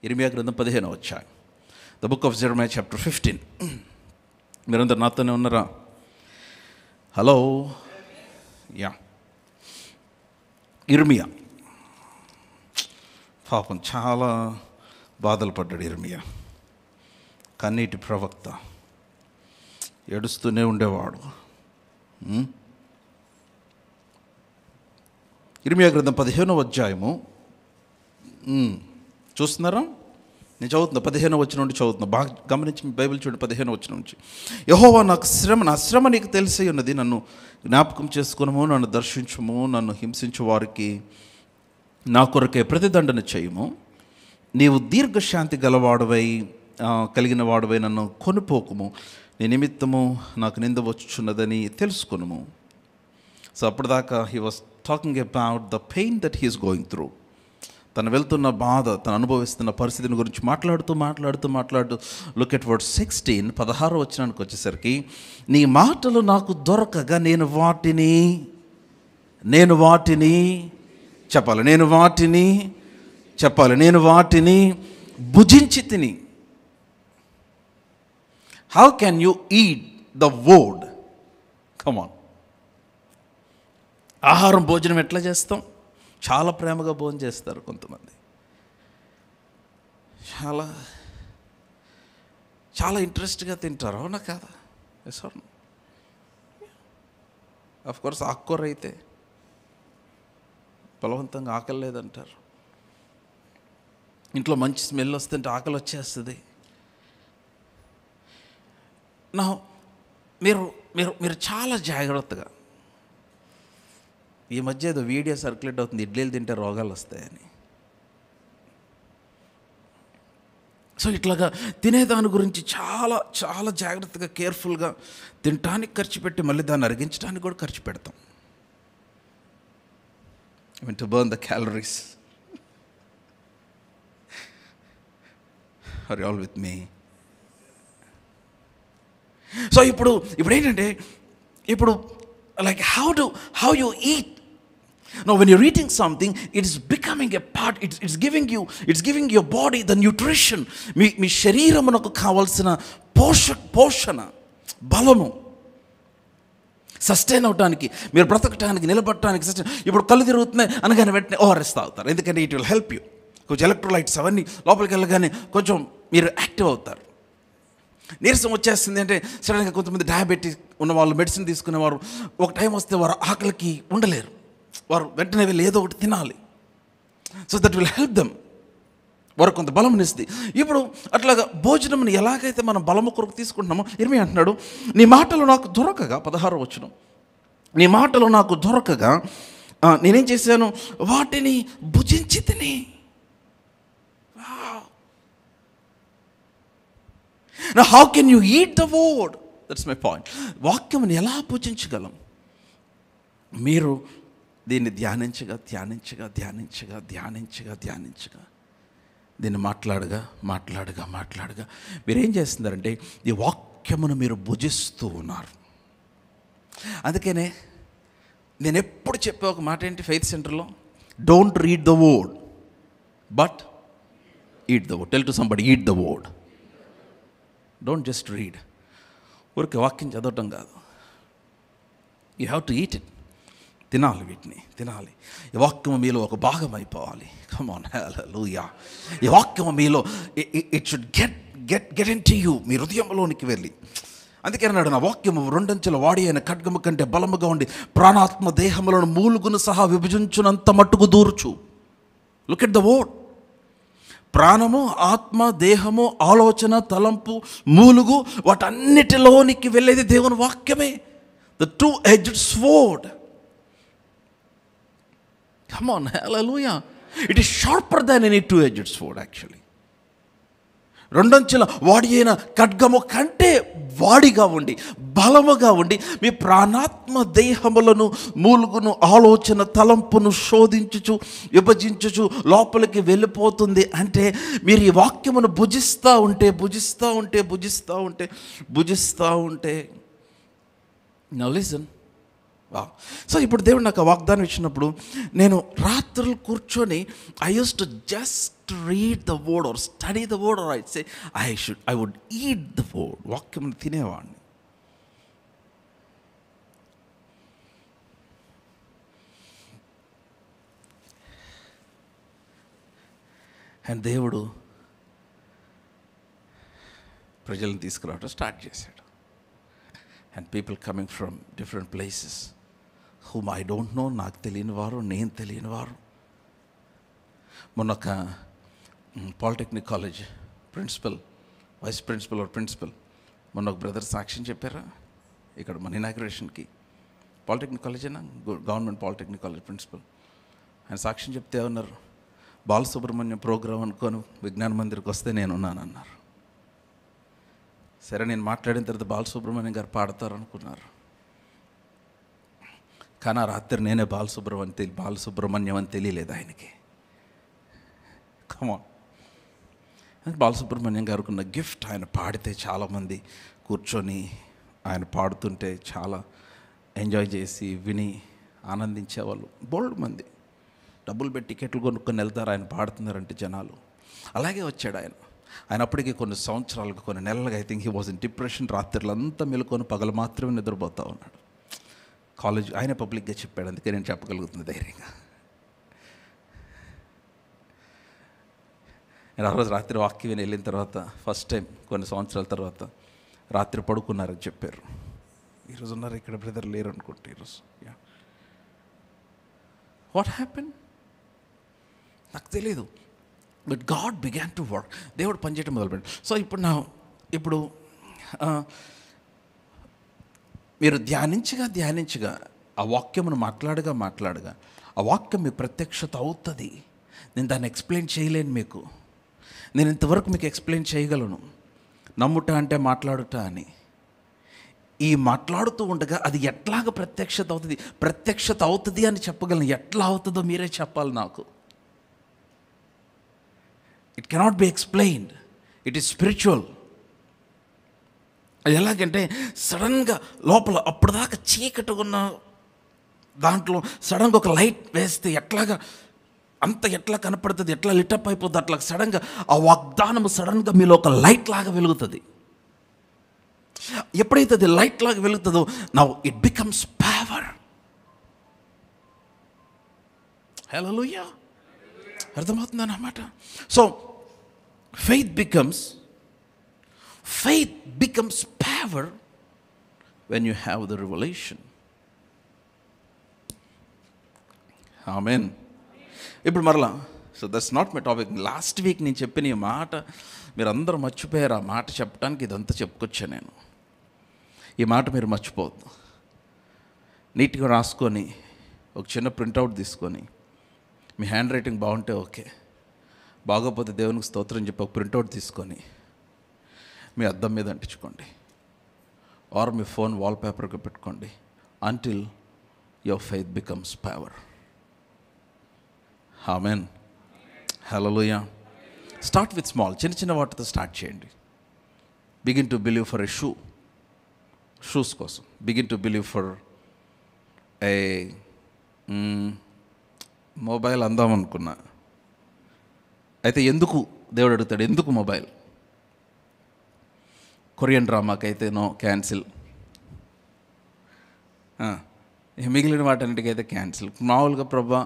ఇర్మియా గ్రంథం 15వ అధ్యాయం. The book of జెరమియా chapter 15. మీరందరూ నాతోనే ఉన్నారా? Hello, yeah. ఇర్మియా పాపం చాలా బాధలు పడ్డాడు. ఇర్మియా కన్నీటి ప్రవక్త, ఏడుస్తూనే ఉండేవాడు. ఇర్మియా గ్రంథం 15వ అధ్యాయము చూస్తున్నారా? నేను చదువుతున్నా, 15వ వచనం నుండి చదువుతున్నా. బాగా గమనించి బైబిల్ చూడండి. 15వ వచనం నుంచి, యెహోవా నాకు నా శ్రమ నీకు తెలిసి ఉన్నది, నన్ను జ్ఞాపకం చేసుకునము, నన్ను దర్శించుము, నన్ను హింసించు వారికి నా కొరకే ప్రతిదండన చేయము. నీవు దీర్ఘశాంతి గలవాడవై కలిగిన వాడవై నన్ను కొనిపోకుము, నీ నిమిత్తము నాకు నింద వచ్చుచున్నదని తెలుసుకునుము. సో అప్పటిదాకా he was talking about the pain that he is going through. తను వెళ్తున్న బాధ, తను అనుభవిస్తున్న పరిస్థితిని గురించి మాట్లాడుతూ లుక్ ఎట్ వర్డ్ 16, 16వ వచనానికి వచ్చేసరికి, నీ మాటలు నాకు దొరకగా నేను వాటిని భుజించి తిని. How can you eat the word? Come on. ఆహారం, భోజనం ఎట్లా చేస్తాం? చాలా ప్రేమగా భోజనం చేస్తారు కొంతమంది, చాలా చాలా ఇంట్రెస్ట్గా తింటారు. అవునా కాదా? Yes or no? Of course ఆకుకూర అయితే బలవంతంగా ఆకలి లేదంటారు. ఇంట్లో మంచి స్మెల్ వస్తుంటే ఆకలి వచ్చేస్తుంది. నా మీరు మీరు మీరు చాలా జాగ్రత్తగా, ఈ మధ్య ఏదో వీడియో సర్క్యులేట్ అవుతుంది, ఇడ్లీలు తింటే రోగాలు వస్తాయని. సో ఇట్లాగా తినేదాని గురించి చాలా చాలా జాగ్రత్తగా, కేర్ఫుల్గా, తినటానికి ఖర్చు పెట్టి మళ్ళీ దాన్ని అరిగించడానికి కూడా ఖర్చు పెడతాం. I mean, to burn the calories. Are you all with me? So ఇప్పుడు ఏంటంటే, like how you eat. Now when you're eating something, it is becoming a part, it's giving your body the nutrition. మీ శరీరమునకు కావాల్సిన పోషణ, బలము, sustain అవడానికి, మీరు బ్రతకటానికి, నిలబడటానికి sustain. ఇప్పుడు కళ్ళు తిరుగుతున్నాయి అనగానే వెంటనే ఓఆర్ఎస్ తాగుతారు, ఎందుకంటే ఇట్ విల్ హెల్ప్ యూ. కొంచెం ఎలక్ట్రోలైట్స్ అవన్నీ లోపలికి వెళ్ళగానే కొంచెం మీరు యాక్టివ్ అవుతారు. నీరసం వచ్చేస్తుంది అంటే సడన్గా కొంతమంది డయాబెటీస్ ఉన్నవాళ్ళు, మెడిసిన్ తీసుకునేవారు, ఒక టైం వస్తే వారు ఆకలికి ఉండలేరు, వారు వెంటనే వెళ్ళి ఏదో ఒకటి తినాలి. So that will help them, వారు కొంత బలం ఇస్తుంది. ఇప్పుడు అట్లాగా భోజనంని ఎలాగైతే మనం బలము కొరకు తీసుకుంటున్నామో, ఇర్మియా అంటున్నాడు, నీ మాటలు నాకు దొరకగా, 16వ వచనం, నీ మాటలు నాకు దొరకగా నేనేం చేశాను? వాటిని భుజించి తిని. Now how can you eat the word? That's my point. వాక్యముని ఎలా భుజించగలం? మీరు దీన్ని ధ్యానించగా దీన్ని మాట్లాడగా మీరేం చేస్తున్నారంటే, ఈ వాక్యమును మీరు భుజిస్తూ ఉన్నారు. అందుకనే నేను ఎప్పుడు చెప్పే ఒక మాట ఏంటి ఫెయిత్ సెంటర్లో, don't read the word but eat the word. Tell to somebody, eat the word. Don't just read. ఊరికే వాక్యం చదవటం కాదు, you have to eat it. తినాలి, వీటిని తినాలి. ఈ వాక్యము మీలో ఒక భాగం అయిపోవాలి. Come on, hallelujah. ఈ వాక్యము మీలో it should get into you, మీ హృదయంలోనికి వెళ్ళి. అందుకే అన్నాడు, నా వాక్యము 2 అంచెల వాడి అయిన ఖడ్గము కంటే బలముగా ఉండి ప్రాణాత్మ దేహములను మూలుగును సహా విభజించునంత మట్టుకు దూర్చు. Look at the word. ప్రాణము, ఆత్మ, దేహము, ఆలోచన, తలంపు, మూలుగు, వాటన్నిటిలోనికి వెళ్ళేది దేవుని వాక్యమే. The 2-edged sword. Come on, hallelujah. It is sharper than any 2-edged sword actually. 2 అంచెల వాడి అయిన ఖడ్గము కంటే వాడిగా ఉండి, బలముగా ఉండి, మీ ప్రాణాత్మ దేహములను, మూలుగును, ఆలోచన, తలంపును శోధించుచు, విభజించుచు లోపలికి వెళ్ళిపోతుంది. అంటే మీరు ఈ వాక్యమును భుజిస్తూ ఉంటే Now listen, వా. సో ఇప్పుడు దేవుడు నాకు ఆ వాగ్దానం ఇచ్చినప్పుడు నేను రాత్రులు కూర్చొని I use to just read the word or study the word or I would eat the word, వాక్యం తినేవాడిని. అండ్ దేవుడు ప్రజలను తీసుకురావడం స్టార్ట్ చేశాడు. And people coming from different places whom I don't know, నాకు తెలియని వారు, నేను తెలియని వారు. మొన్న ఒక polytechnic college principal, vice principal or principal, మొన్న ఒక బ్రదర్ సాక్ష్యం చెప్పారా ఇక్కడ మన ఇనాగ్రేషన్కి. పాలిటెక్నిక్ కాలేజ్ అయినా, గవర్నమెంట్ పాలిటెక్నిక్ కాలేజ్ ప్రిన్సిపల్. ఆయన సాక్ష్యం చెప్తే ఏమన్నారు, బాలసుబ్రహ్మణ్యం ప్రోగ్రాం అనుకోని విజ్ఞాన మందిర్కి వస్తే నేనున్నానన్నారు. సరే, నేను మాట్లాడిన తర్వాత బాలసుబ్రహ్మణ్యం గారు పాడతారు అనుకున్నారు. కానీ ఆ రాత్రి నేనే బాలసుబ్రహ్మణ్యం అని తెలియలేదు ఆయనకి. కమాన్, బాలసుబ్రహ్మణ్యం గారికి ఉన్న గిఫ్ట్, ఆయన పాడితే చాలామంది కూర్చొని ఆయన పాడుతుంటే చాలా ఎంజాయ్ చేసి విని ఆనందించేవాళ్ళు. బోల్డ్ మంది డబ్బులు పెట్టి టికెట్లు కొనుక్కొని వెళ్తారు ఆయన పాడుతున్నారంటే జనాలు. అలాగే వచ్చాడు ఆయన. ఆయన అప్పటికి కొన్ని సంవత్సరాలకు, కొన్ని నెలలుగా I think he was in depression. రాత్రులంతా మెలుకొని పగలు మాత్రమే నిద్రపోతూ ఉన్నాడు. కాలేజ్ ఆయన పబ్లిక్గా చెప్పాడు, అందుకే నేను చెప్పగలుగుతుంది ధైర్యంగా. నేను ఆ రోజు రాత్రి వాక్యం విని వెళ్ళిన తర్వాత ఫస్ట్ టైం కొన్ని సంవత్సరాల తర్వాత రాత్రి పడుకున్నారని చెప్పారు. ఈరోజు ఉన్నారు ఇక్కడ, బ్రదర్ లేరు అనుకుంటే ఈరోజు. వాట్ హ్యాపెన్ నాకు తెలీదు, but God began to work. దేవుడు పనిచేయడం మొదలుపెట్టాడు. సో ఇప్పుడు మీరు ధ్యానించగా ఆ వాక్యమును మాట్లాడగా ఆ వాక్యం మీ ప్రత్యక్షత అవుతుంది. నేను దాన్ని ఎక్స్ప్లెయిన్ చేయలేను మీకు. నేను ఇంతవరకు మీకు ఎక్స్ప్లెయిన్ చేయగలను. నమ్ముట అంటే మాట్లాడుట అని. ఈ మాట్లాడుతూ ఉండగా అది ఎట్లాగ ప్రత్యక్షత అవుతుంది అని చెప్పగలను. ఎట్లా అవుతుందో మీరే చెప్పాలి నాకు. It cannot be explained, it is spiritual. అది ఎలాగంటే సడన్గా లోపల అప్పటిదాకా చీకటిగా ఉన్న దాంట్లో సడన్గా ఒక లైట్ వేస్తే ఎట్లా కనపడుతుంది, ఎట్లా లిటప్ అయిపోతుంది, అట్లా సడన్గా ఆ వాగ్దానము సడన్గా మీలో ఒక లైట్ లాగా వెలుగుతుంది. ఎప్పుడైతే అది లైట్ లాగా వెలుగుతుందో నౌ ఇట్ బికమ్స్ పవర్. హల్లెలూయా, అర్థమవుతుంది అన్నమాట. So faith becomes power when you have the revelation. Amen. ఇప్పుడు మరలా, so that's not my topic. Last week నేను చెప్పిన ఈ మాట మీరు అందరూ మర్చిపోయారు. ఆ మాట చెప్పడానికి ఇదంతా చెప్పుకొచ్చాను నేను. ఈ మాట మీరు మర్చిపోవద్దు. నీట్గా రాసుకొని ఒక చిన్న ప్రింట్అవుట్ తీసుకొని, మీ హ్యాండ్ రైటింగ్ బాగుంటే ఓకే, బాగోపోతే దేవునికి స్తోత్రం చెప్పి ఒక ప్రింట్అవుట్ తీసుకొని మీ అద్దం మీద అంటించుకోండి, ఆర్ మీ ఫోన్ వాల్పేపర్గా పెట్టుకోండి. Until your faith becomes power. Amen. Hallelujah. Start with small, చిన్న వాటితో స్టార్ట్ చేయండి. Begin to believe for a shoes కోసం. Begin to believe for a mobile అందాం అనుకున్నా. అయితే ఎందుకు దేవుడు అడుగుతాడు, ఎందుకు మొబైల్? కొరియన్ డ్రామాకైతే నో, క్యాన్సిల్. మిగిలిన వాటన్నిటికైతే క్యాన్సిల్. మామూలుగా ప్రభా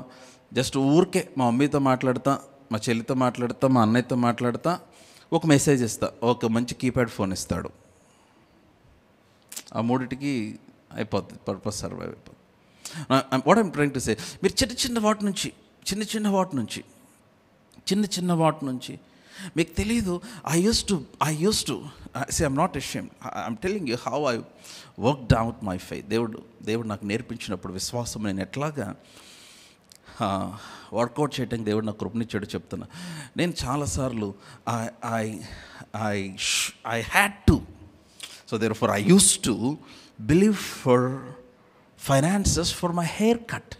జస్ట్ ఊరికే మా మమ్మీతో మాట్లాడతా, మా చెల్లితో మాట్లాడతా, మా అన్నయ్యతో మాట్లాడతా, ఒక మెసేజ్ ఇస్తా, ఒక మంచి కీప్యాడ్ ఫోన్ ఇస్తాడు. ఆ మూడిటికి అయిపోతుంది, పర్పస్ సర్వైవ్ అయిపోతుంది. What I'm trying to say, మీరు చిన్న వాటి నుంచి మీకు తెలీదు. I use to say I'm not ashamed, I'm telling you how I worked out my faith. దేవుడు నాకు నేర్పించినప్పుడు విశ్వాసం నేను ఎట్లాగా వర్కౌట్ చేయడానికి దేవుడు నాకు కృపనిచ్చాడు చెప్తున్నా. నేను చాలాసార్లు I had to, so therefore I use to believe for finances for my hair cut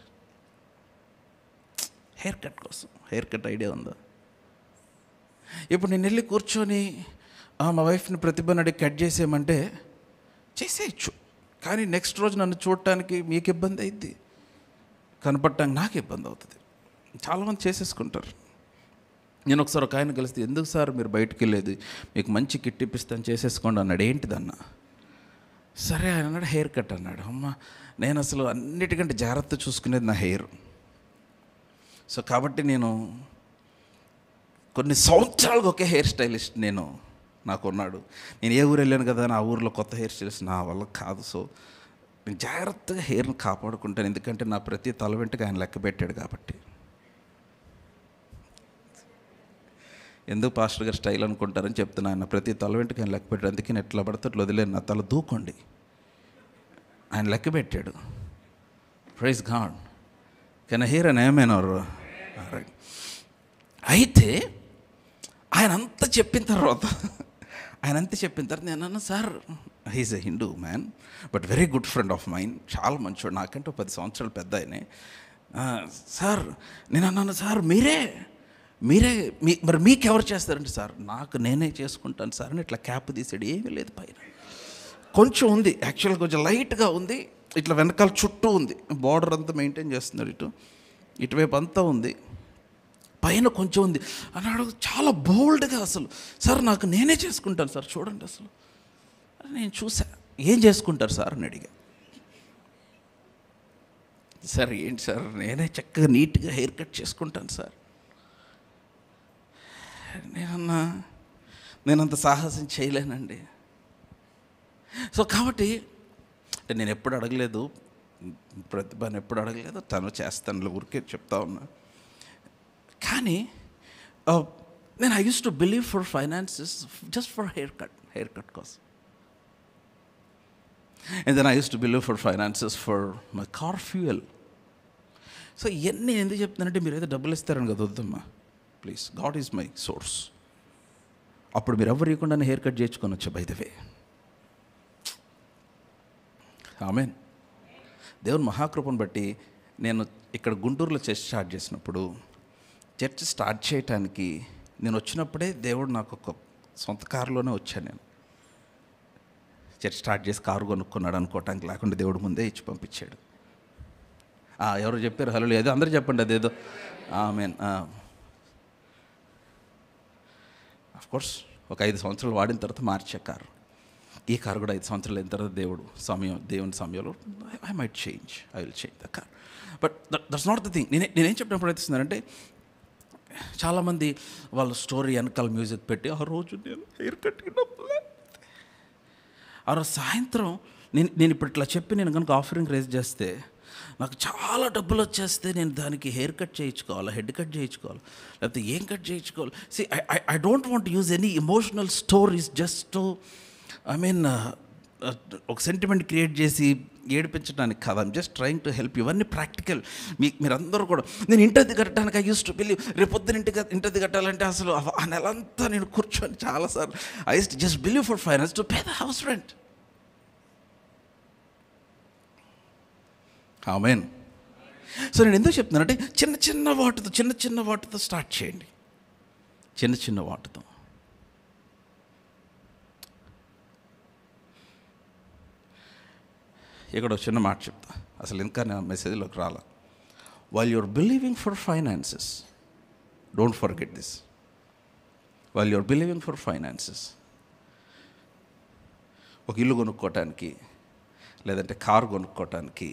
కోసం. హెయిర్ కట్ ఐడియా ఉందా? ఇప్పుడు నేను వెళ్ళి కూర్చొని మా వైఫ్ని ప్రతిభని అడిగి కట్ చేసేయమంటే చేసేయచ్చు, కానీ నెక్స్ట్ రోజు నన్ను చూడటానికి మీకు ఇబ్బంది అయింది, కనపడటానికి నాకు ఇబ్బంది అవుతుంది. చాలామంది చేసేసుకుంటారు. నేను ఒకసారి ఒక ఆయన కలిస్తే, ఎందుకు సార్ మీరు బయటికి వెళ్ళేది, మీకు మంచి కిట్ ఇప్పిస్తాను చేసేసుకోండి అన్నాడు. ఏంటిదన్నా? సరే ఆయన అన్నాడు, హెయిర్ కట్ అన్నాడు. అమ్మ, నేను అసలు అన్నిటికంటే జాగ్రత్త చూసుకునేది నా హెయిర్. సో కాబట్టి నేను కొన్ని సంవత్సరాలకు ఒకే హెయిర్ స్టైలిస్ట్ నాకు ఉన్నాడు. నేను ఏ ఊరు వెళ్ళాను కదా, నా ఊరిలో కొత్త హెయిర్ స్టైలిస్ట్ నా వల్ల కాదు. సో నేను జాగ్రత్తగా హెయిర్ని కాపాడుకుంటాను, ఎందుకంటే నా ప్రతి తల వెంటగా ఆయన లెక్క పెట్టాడు కాబట్టి. ఎందుకు పాస్టర్ గారు స్టైల్ అనుకుంటారని చెప్తున్నా. ఆయన ప్రతి తల వెంటకి ఆయన లెక్క పెట్టాడు, అందుకే నేను ఎట్లా పడితే అట్లా వదిలేను, నా తల దూకోండి, ఆయన లెక్క పెట్టాడు. Praise God. Can I hear an amen or right? అయితే ఆయన అంతా చెప్పిన తర్వాత నేను అన్నా, sir he's a Hindu man but very good friend of mine, చాలా మంచివాడు, నాకంటే 10 సంవత్సరాలు పెద్ద ఆయనే. సార్ నేను అన్నాను, సార్ మీరే మరి మీకెవరు చేస్తారంటే, సార్ నాకు నేనే చేసుకుంటాను సార్ అని ఇట్లా క్యాప్ తీసాడు. ఏమీ లేదు, పైన కొంచెం ఉంది, యాక్చువల్గా కొంచెం లైట్గా ఉంది, ఇట్లా వెనకాల చుట్టూ ఉంది, బార్డర్ అంతా మెయింటైన్ చేస్తున్నాడు, ఇటువైపు అంతా ఉంది, పైన కొంచెం ఉంది అన్నాడు. చాలా బోల్డ్గా అసలు, సార్ నాకు నేనే చేసుకుంటాను సార్, చూడండి అసలు. నేను చూసా, ఏం చేసుకుంటారు సార్ అని అడిగా. సార్ ఏంటి సార్, నేనే చక్కగా నీట్గా హెయిర్ కట్ చేసుకుంటాను సార్. నేనంత సాహసం చేయలేనండి. సో కాబట్టి నేను ఎప్పుడు అడగలేదు, ప్రతిభను ఎప్పుడు అడగలేదు, తను చేస్తాను ఊరికే చెప్తా ఉన్నా. కానీ నేను I use to believe for finances just for hair cut కోసం. And then I use to believe for finances for my car fuel. So ఇవన్నీ ఎందుకు చెప్తున్నానంటే, మీరు ఏదో డబ్బులు ఇస్తారని కదా, వద్దమ్మా please, God is my source. అప్పుడు మీరు ఎవరు ఇవ్వకుండానే హెయిర్ కట్ చేయించుకోనొచ్చు. By the way, amen. దేవుని మహాకృపను బట్టి నేను ఇక్కడ గుంటూరులో చర్చ్ స్టార్ట్ చేసినప్పుడు, చర్చ్ స్టార్ట్ చేయటానికి నేను వచ్చినప్పుడే దేవుడు నాకు ఒక సొంత కారులోనే వచ్చాను. నేను చర్చ్ స్టార్ట్ చేసి కారు కొనుక్కున్నాడు అనుకోవటానికి లేకుండా దేవుడు ముందే ఇచ్చి పంపించాడు. ఎవరు చెప్పారు? హలో, ఏదో అందరూ చెప్పండి అదేదో. ఆమెన్. కోర్స్ ఒక 5 సంవత్సరాలు వాడిన తర్వాత మార్చే కారు. ఈ కారు కూడా 5 సంవత్సరాలు అయిన తర్వాత దేవుని సమయంలో I might change, I will change the car. But that's not the thing. నేనేం చెప్పినప్పుడు ప్రయత్నిస్తున్నానంటే, చాలామంది వాళ్ళ స్టోరీ వెనకాల మ్యూజిక్ పెట్టి, ఆ రోజు నేను హెయిర్ కట్టినప్పుడు, ఆ రోజు సాయంత్రం నేను ఇప్పుడు ఇట్లా చెప్పి నేను కనుక ఆఫరింగ్ రేజ్ చేస్తే నాకు చాలా డబ్బులు వచ్చేస్తే నేను దానికి హెయిర్ కట్ చేయించుకోవాలా, హెడ్ కట్ చేయించుకోవాలి, లేకపోతే ఏం కట్ చేయించుకోవాలి. See I don't want use any emotional stories just to ఒక సెంటిమెంట్ క్రియేట్ చేసి ఏడిపించడానికి కాదు. I'm just trying to help. ఇవన్నీ ప్రాక్టికల్. మీరందరూ కూడా, నేను ఇంటది కట్టడానికి ఐ యూస్ టు బిలీవ్, రేపొద్దున ఇంటది కట్టాలంటే అసలు ఆ నెలంతా నేను కూర్చొని చాలాసార్లు I use to just believe for finance to pay the house rent. Amen. So నేను ఎందుకు చెప్తున్నానంటే, చిన్న చిన్న వాటితో స్టార్ట్ చేయండి, చిన్న వాటితో. ఇక్కడ చిన్న మాట చెప్తా, అసలు ఇంకా నేను మెసేజ్లోకి రాలా. While you're believing for finances, don't forget this. While you're believing for finances, ఒక ఇల్లు కొనుక్కోవటానికి, లేదంటే కారు కొనుక్కోవటానికి,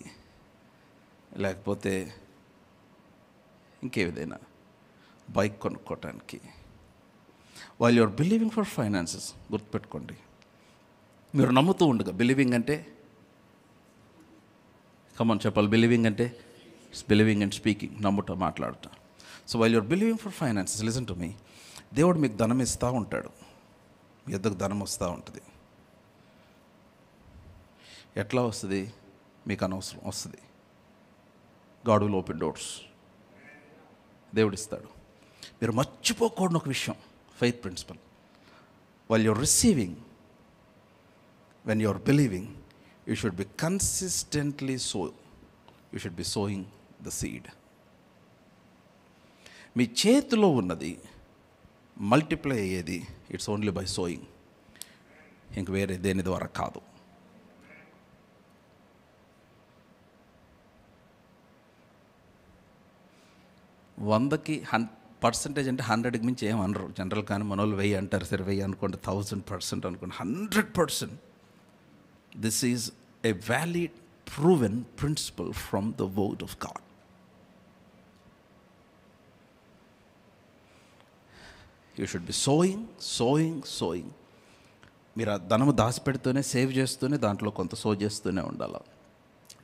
లేకపోతే ఇంకేదైనా బైక్ కొనుక్కోవటానికి, while you're believing for finances, గుర్తుపెట్టుకోండి, మీరు నమ్ముతూ ఉండగా. బిలీవింగ్ అంటే, కమన్ చెప్పాలి, బిలీవింగ్ అంటే ఇట్స్ బిలీవింగ్ అండ్ స్పీకింగ్, నమ్ముట, మాట్లాడటం. So while you're believing for finances, listen to me. దేవుడు మీకు ధనం ఇస్తూ ఉంటాడు, మీ ఎద్దకు ధనం వస్తూ ఉంటుంది. ఎట్లా వస్తుంది మీకు అనవసరం, వస్తుంది. గాడ్ విల్ ఓపెన్ డోర్స్, దేవుడు ఇస్తాడు. మీరు మర్చిపోకూడని ఒక విషయం, faith principle. While you're receiving, when you're believing, you should be consistently you should be sowing the seed. మీ చేతిలో ఉన్నది మల్టిప్లై అయ్యేది ఇట్స్ ఓన్లీ బై సోయింగ్, ఇంక వేరే దేని ద్వారా కాదు. 100కి పర్సంటేజ్ అంటే 100కి మించి ఏం అనరు జనరల్. కానీ మన వాళ్ళు 1000 అంటారు. సరే 1000 అనుకోండి, 1000% అనుకోండి, 100%. This is a valid proven principle from the word of God. You should be sowing. మీరు ఆ ధనము దాచిపెడుతూనే, సేవ్ చేస్తూనే, దాంట్లో కొంత సో చేస్తూనే ఉండాలి.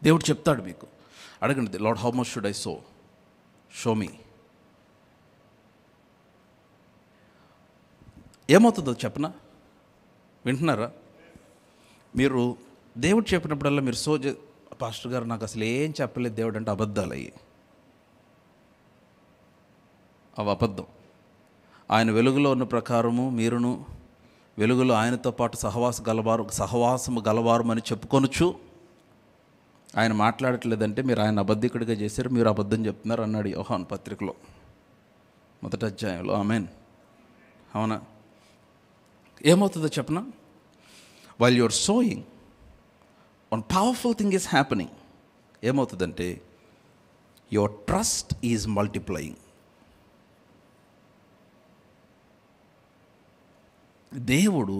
దేవుడు చెప్తాడు మీకు, అడగండి, lord how much should I so, show me. ఏమవుతుందో చెప్పనా? వింటున్నారా? మీరు దేవుడు చెప్పినప్పుడల్లా మీరు పాస్టర్ గారు నాకు అసలు ఏం చెప్పలేదు దేవుడు అంటే అబద్ధాలు అయ్యి, అవి అబద్ధం. ఆయన వెలుగులో ఉన్న ప్రకారము మీరును వెలుగులో ఆయనతో పాటు సహవాసము గలవారు అని చెప్పుకొనొచ్చు. ఆయన మాట్లాడట్లేదంటే మీరు ఆయన అబద్ధికుడిగా చేశారు, మీరు అబద్ధం చెప్తున్నారు అన్నాడు యోహాను పత్రికలో 1వ అధ్యాయంలో. ఆమేన్. అవునా? ఏమవుతుందో చెప్పనా? While your sowing, one powerful thing is happening. ఏమవుతుందంటే యువర్ ట్రస్ట్ ఈజ్ మల్టిప్లయింగ్. దేవుడు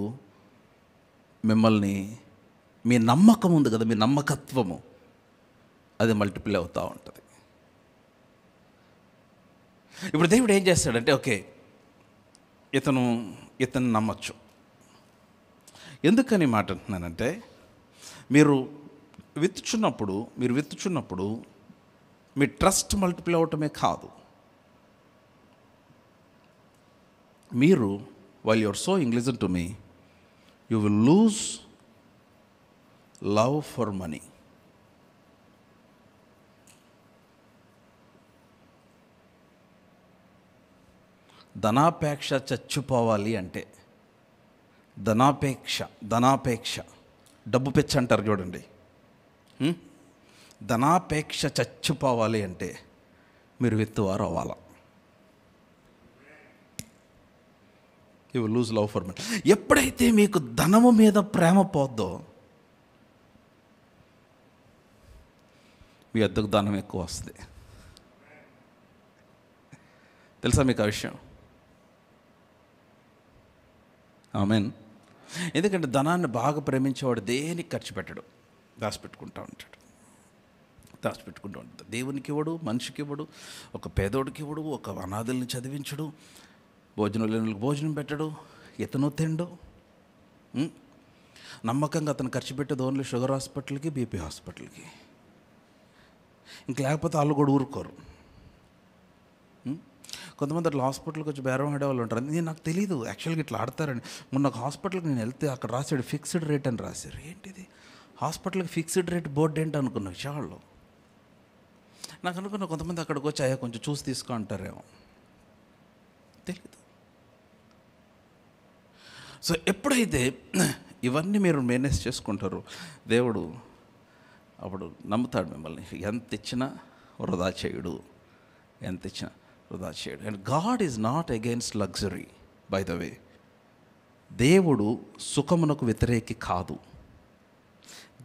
మిమ్మల్ని, మీ నమ్మకం ఉంది కదా, మీ నమ్మకత్వము అది మల్టిప్లై అవుతూ ఉంటుంది. ఇప్పుడు దేవుడు ఏం చేస్తాడంటే, ఓకే ఇతను నమ్మచ్చు. ఎందుకని మాట అంటున్నానంటే, మీరు విత్తుచున్నప్పుడు మీ ట్రస్ట్ మల్టిప్లై అవటమే కాదు, మీరు while you are sowing, listen to me, you will lose love for money. ధనాపేక్ష చచ్చిపోవాలి అంటే, ధనాపేక్ష డబ్బు పెచ్చ అంటారు చూడండి. ధనాపేక్ష చచ్చిపోవాలి అంటే మీరు విత్తువారు అవ్వాలి. You will lose love for money. ఎప్పుడైతే మీకు ధనము మీద ప్రేమ పోద్దో, మీ వద్దకు ధనం ఎక్కువ వస్తుంది. తెలుసా మీకు ఆ విషయం? ఆమేన్. ఎందుకంటే ధనాన్ని బాగా ప్రేమించేవాడు దేనికి ఖర్చు పెట్టడు, దాచిపెట్టుకుంటూ ఉంటాడు. దేవునికి ఇవ్వడు, మనిషికి ఇవ్వడు, ఒక పేదోడికి ఇవ్వడు, ఒక అనాథుల్ని చదివించడు, భోజనం లేనులకు భోజనం పెట్టడు, ఇతను తిండు. నమ్మకంగా అతను ఖర్చు పెట్టేది ఓన్లీ షుగర్ హాస్పిటల్కి, బీపీ హాస్పిటల్కి. ఇంక లేకపోతే వాళ్ళు కూడా ఊరుకోరు. కొంతమంది అట్లా హాస్పిటల్కి వచ్చి బేరం ఆడేవాళ్ళు ఉంటారు. నాకు తెలియదు యాక్చువల్గా ఇట్లా ఆడతారని. మొన్న ఒక హాస్పిటల్కి నేను వెళ్తే అక్కడ రాశాడు ఫిక్స్డ్ రేట్ అని రాశారు. ఏంటిది హాస్పిటల్కి ఫిక్స్డ్ రేట్ బోర్డు ఏంటి అనుకున్న విషయాల్లో. నాకు అనుకున్న కొంతమంది అక్కడికి వచ్చి అయ్యా కొంచెం చూసి తీసుకో అంటారేమో, తెలీదు. సో ఎప్పుడైతే ఇవన్నీ మీరు మేనేజ్ చేసుకుంటారో దేవుడు అప్పుడు నమ్ముతాడు మిమ్మల్ని. ఎంత ఇచ్చినా వృధా చేయడు, ఎంత ఇచ్చినా వృధా చేయడు. And God is not against luxury, by the way. దేవుడు సుఖమునకు వ్యతిరేకి కాదు.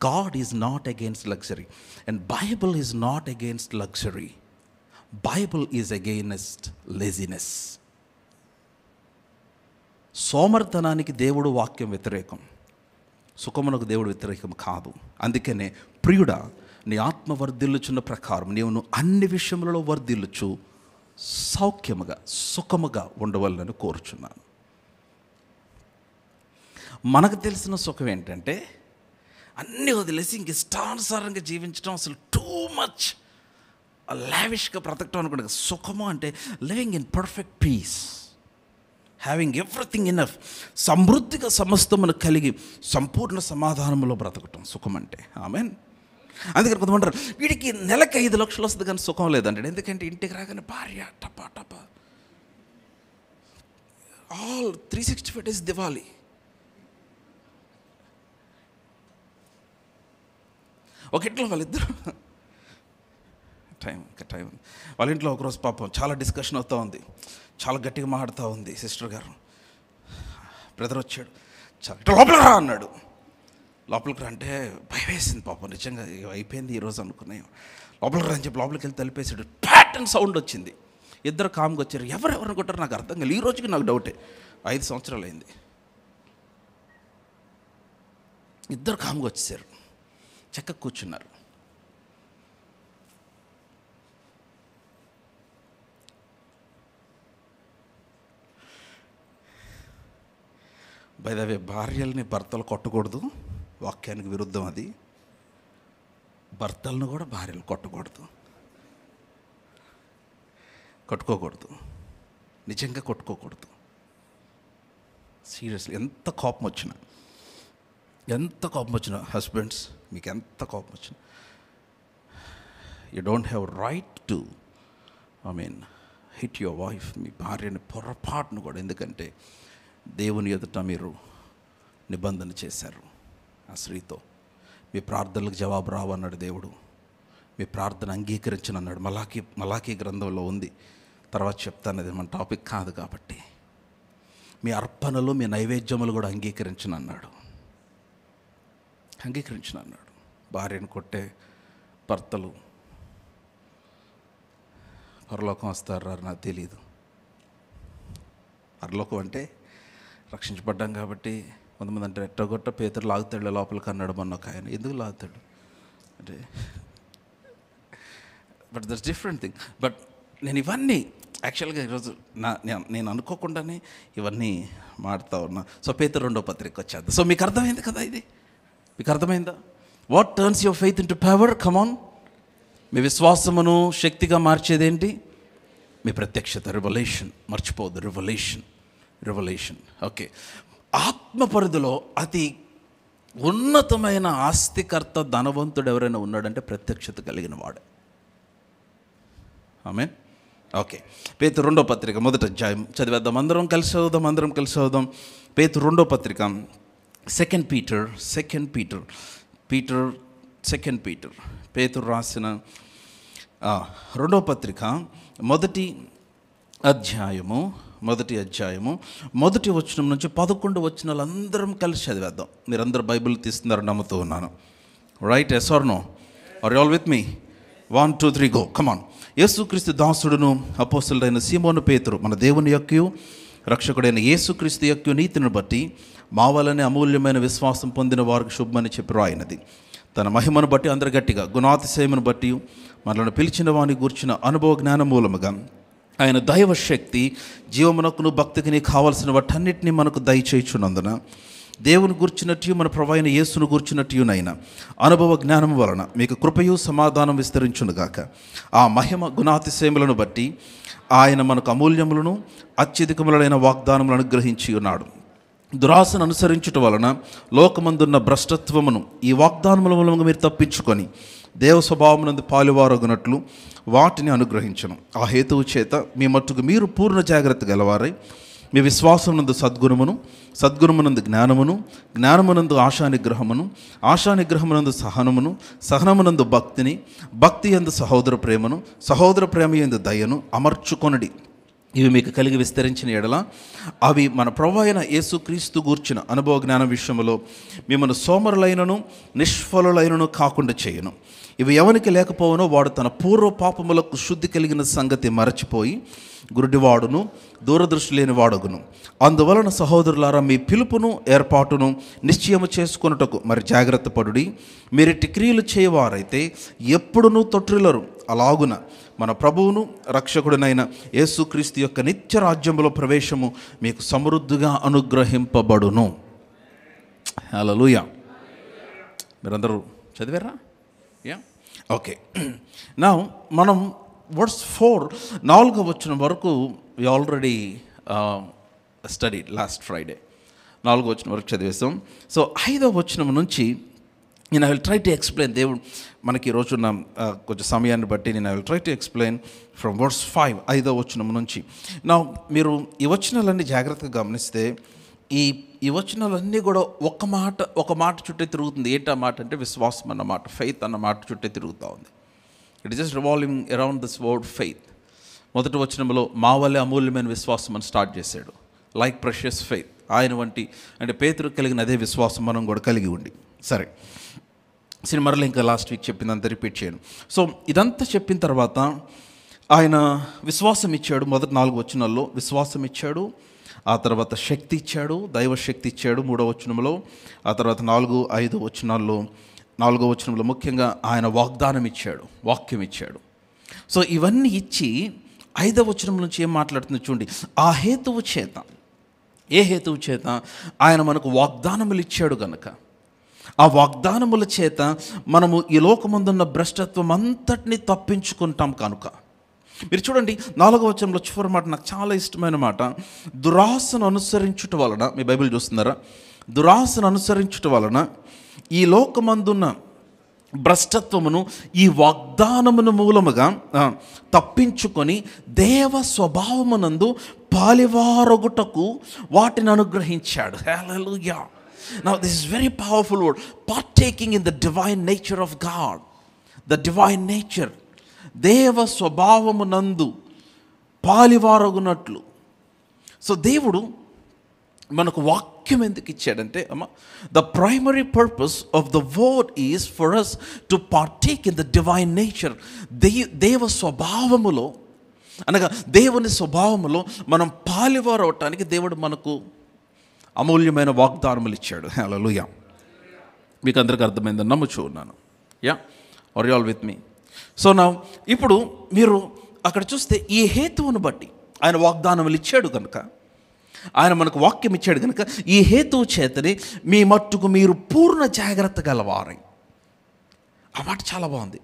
God is not against luxury and Bible is not against luxury. Bible is against laziness. సోమర్తనానికి దేవుడు వాక్యం వ్యతిరేకం, సుఖమునకు దేవుడు వ్యతిరేకం కాదు. అందుకనే ప్రియుడా, నీ ఆత్మ వర్ధిల్లుచున్న ప్రకారం నీవును అన్ని విషయములలో వర్ధిల్లుచు సౌఖ్యముగా సుఖముగా ఉండవలని కోరుచున్నాను. మనకు తెలిసిన సుఖం ఏంటంటే అన్నీ వదిలేసి ఇంక ఇష్టానుసారంగా జీవించడం, అసలు టూ మచ్ లావిష్గా బ్రతకటం అనుకుంటే సుఖము అంటే living in perfect peace, having everything enough, సమృద్ధిగా సమస్తమును కలిగి సంపూర్ణ సమాధానంలో బ్రతకటం సుఖం అంటే. ఆమేన్. అందుకని కొంతమంటారు వీడికి నెలకి 5 లక్షలు వస్తుంది కానీ సుఖం లేదంటాడు. ఎందుకంటే ఇంటికి రాగానే భార్య టపా టపా, ఆల్ 365 డేస్ దివాలి. ఒక ఇంట్లో వాళ్ళిద్దరు టైం వాళ్ళ ఇంట్లో ఒకరోజు పాపం చాలా డిస్కషన్ అవుతూ ఉంది, చాలా గట్టిగా మాట్లాడుతూ ఉంది సిస్టర్ గారు. బ్రదర్ వచ్చాడు, చాలా లోపలికి రా అన్నాడు. లోపలికి రా అంటే భయం వేసింది పాపం, నిజంగా అయిపోయింది ఈరోజు అనుకున్నాయి. లోపలికి రా అని చెప్పి లోపలికి వెళ్ళి తలిపేసాడు. ప్యాటర్న్ సౌండ్ వచ్చింది. ఇద్దరు కామ్గా వచ్చారు. ఎవరెవరిని కొట్టారు నాకు అర్థం కాలేదు. ఈ రోజుకి నాకు డౌటే. 5 సంవత్సరాలు అయింది. ఇద్దరు కామ్గా వచ్చేసారు, చక్కగా కూర్చున్నారు. బై ద వే, భార్యల్ని భర్తలు కొట్టకూడదు, వాక్యానికి విరుద్ధం అది. భర్తలను కూడా భార్యలు కొట్టుకోకూడదు, నిజంగా కొట్టుకోకూడదు. సీరియస్లీ, ఎంత కోపం వచ్చినా హస్బెండ్స్, మీకు ఎంత కోపం వచ్చినా, you don't have right to hit your wife. మీ భార్యని పొరపాటును కూడా. ఎందుకంటే దేవుని ఎదుట మీరు నిబంధన చేశారు ఆ స్త్రీతో. మీ ప్రార్థనలకు జవాబు రావన్నాడు దేవుడు. మీ ప్రార్థన అంగీకరించను అన్నాడు. మలాకీ గ్రంథంలో ఉంది. తర్వాత చెప్తాను, అది మన టాపిక్ కాదు కాబట్టి. మీ అర్పణలు, మీ నైవేద్యములు కూడా అంగీకరించను అన్నాడు. భార్యను కొట్టే భర్తలు పరలోకం వస్తారా నాకు తెలీదు. పరలోకం అంటే రక్షించబడ్డాం కాబట్టి. కొంతమంది అంటే ఎట్టగొట్ట పేతురు లాగుతాడు లోపలికి అన్నాడు మొన్న ఒక ఆయన. ఎందుకు లాగుతాడు అంటే, but that's different thing. But నేను ఇవన్నీ యాక్చువల్గా ఈరోజు నేను అనుకోకుండానే ఇవన్నీ మాడుతూ ఉన్నా. సో పేతురు 2వ పత్రిక వచ్చేద్దాం. సో మీకు అర్థమైంది కదా, ఇది మీకు అర్థమైందా? What turns your faith into power? Come on. మీ విశ్వాసమును శక్తిగా మార్చేదేంటి? మీ ప్రత్యక్షత, రివల్యూషన్. మర్చిపోవద్దు, రివల్యూషన్. ఓకే, ఆత్మ పరిధిలో అతి ఉన్నతమైన ఆస్తికర్త, ధనవంతుడు ఎవరైనా ఉన్నాడంటే ప్రత్యక్షత కలిగిన వాడు. ఆమేన్. ఓకే, పేతురు 2వ పత్రిక 1వ అధ్యాయం చదివేద్దాం. అందరం కలిసి చదువుదాం. పేతురు 2వ పత్రిక, సెకండ్ పీటర్, పేతురు రాసిన 2వ పత్రిక 1వ అధ్యాయము 1వ వచనం నుంచి 11 వచనాలు అందరం కలిసి చదివేద్దాం. మీరందరూ బైబిల్ తీస్తున్నారని నమ్ముతూ ఉన్నాను. Right? Yes or no? Are you all with me? 1 2 3 go. Come on. యేసుక్రీస్తు దాసుడును అపోస్తలుడైన సీమోను పేతురు, మన దేవుని యొక్కయు రక్షకుడైన యేసుక్రీస్తు యొక్క నీతిని బట్టి మా వలనే అమూల్యమైన విశ్వాసం పొందిన వారికి శుభమని చెప్పి రాయినది. తన మహిమను బట్టి అందరు గట్టిగా, గుణాతిశయమును బట్టి మనల్ని పిలిచిన వాని గూర్చిన అనుభవ జ్ఞాన మూలముగా ఆయన దైవశక్తి జీవమునకును భక్తికి కావలసిన వాటన్నిటిని మనకు దయచేయుచున్నందున దేవుని గూర్చినట్టు మన ప్రభు అయిన యేసును గూర్చినట్టునైనా అనుభవ జ్ఞానం వలన మీకు కృపయు సమాధానం విస్తరించునుగాక. ఆ మహిమ గుణాతిశయములను బట్టి ఆయన మనకు అమూల్యములను అత్యధికములైన వాగ్దానములను అనుగ్రహించి ఉన్నాడు. దురాశను అనుసరించుట వలన లోకమందున్న భ్రష్టత్వమును ఈ వాగ్దానముల మూలంగా మీరు తప్పించుకొని దేవ స్వభావమునందు పాలువారగునట్లు వాటిని అనుగ్రహించను. ఆ హేతువు చేత మీ మట్టుకు మీరు పూర్ణ జాగ్రత్త గలవారై మీ విశ్వాసమునందు సద్గుణమునందు జ్ఞానమునందు ఆశానిగ్రహమునందు సహనమునందు భక్తి యందు సహోదర ప్రేమ యందు దయను అమర్చుకొనడి. ఇవి మీకు కలిగి విస్తరించిన ఎడల అవి మన ప్రభువు అయిన యేసుక్రీస్తు గూర్చిన అనుభవ జ్ఞానం విషయంలో మిమ్మల్ని సోమరులైనను నిష్ఫలులైనను కాకుండా చేయను. ఇవి ఎవరికి లేకపోవనో వాడు తన పూర్వ పాపములకు శుద్ధి కలిగిన సంగతి మరచిపోయి గురుడివాడును దూరదృష్టి లేని వాడగును. అందువలన సహోదరులారా, మీ పిలుపును ఏర్పాటును నిశ్చయము చేసుకొనుటకు మరి జాగ్రత్త పడుడి. మీరిట్టి క్రియలు చేయవారైతే ఎప్పుడునూ తొట్టిల్లరు. అలాగున మన ప్రభువును రక్షకుడినైన యేసుక్రీస్తు యొక్క నిత్య రాజ్యములో ప్రవేశము మీకు సమృద్ధిగా అనుగ్రహింపబడును. హల్లెలూయా. మీరందరూ చదివారా? Yeah, okay. నా మనం వర్స్ 4 4వ వచనం వరకు we already studied last Friday. 4వ వచనం వరకు చదివేస్తాం. సో 5వ వచనం నుంచి నేను I will try to explain. దేవుడు మనకి ఈరోజున్న కొంచెం సమయాన్ని బట్టి నేను I will try to explain from verse 5, 5వ వచనం నుంచి. నా మీరు ఈ వచనాలన్నీ జాగ్రత్తగా గమనిస్తే ఈ వచనాలన్నీ కూడా ఒక మాట చుట్టే తిరుగుతుంది. ఏంటి ఆ మాట అంటే విశ్వాసం అన్న మాట, ఫెయిత్ అన్న మాట చుట్టే తిరుగుతూ ఉంది. It just revolving around this word faith. మొదటి వచనంలో మా వల్లే అమూల్యమైన విశ్వాసం అని స్టార్ట్ చేశాడు. లైక్ ప్రెషియస్ ఫెయిత్, ఆయన వంటి అంటే పేతురు కలిగిన అదే విశ్వాసం మనం కూడా కలిగి ఉండి. సరే, సినిమాలో ఇంకా లాస్ట్ వీక్ చెప్పిందంతా రిపీట్ చేయను. సో ఇదంతా చెప్పిన తర్వాత ఆయన విశ్వాసం ఇచ్చాడు. మొదటి 4 వచనాల్లో విశ్వాసం ఇచ్చాడు, ఆ తర్వాత శక్తి ఇచ్చాడు, దైవశక్తి ఇచ్చాడు 3వ వచనంలో, ఆ తర్వాత 4, 5 వచనాల్లో 4వ వచనంలో ముఖ్యంగా ఆయన వాగ్దానం ఇచ్చాడు, వాక్యం ఇచ్చాడు. సో ఇవన్నీ ఇచ్చి 5వ వచనం నుంచి ఏం మాట్లాడుతుంది చూడండి. ఆ హేతువు చేత, ఏ హేతువు చేత? ఆయన మనకు వాగ్దానములు ఇచ్చాడు కనుక, ఆ వాగ్దానముల చేత మనము ఈ లోకమందున్న భ్రష్టత్వం అంతటినీ తప్పించుకుంటాం కనుక. మీరు చూడండి 4వ వచనంలో చివరి మాట నాకు చాలా ఇష్టమైన మాట. దురాశను అనుసరించుట వలన, మీ బైబిల్ చూస్తున్నారా? దురాశను అనుసరించుట వలన ఈ లోకమందున్న భ్రష్టత్వమును ఈ వాగ్దానమును మూలముగా తప్పించుకొని దేవ స్వభావమునందు పాలివారొగుటకు వాటిని అనుగ్రహించాడు. హల్లెలూయా. Now this is very powerful word, partaking in the divine nature of God. The divine nature, దేవ స్వభావమునందు పాలివారగునట్లు. సో దేవుడు మనకు వాక్యం ఎందుకు ఇచ్చాడంటే అమ్మ, the primary purpose of the word is for us to partake in the divine nature. దేవ స్వభావములో అనగా దేవుని స్వభావములో మనం పాలివారు అవటానికి దేవుడు మనకు అమూల్యమైన వాగ్దానములు ఇచ్చాడు. హల్లెలూయా. మీకు అందరికీ అర్థమైందని నమ్ముచూ ఉన్నాను. Yeah, are you all with me? So నా ఇప్పుడు మీరు అక్కడ చూస్తే ఈ హేతువును బట్టి ఆయన వాగ్దానములు ఇచ్చాడు కనుక, ఆయన మనకు వాక్యం ఇచ్చాడు కనుక, ఈ హేతువు చేతని మీ మట్టుకు మీరు పూర్ణ జాగ్రత్త గలవారై. ఆ మాట చాలా బాగుంది.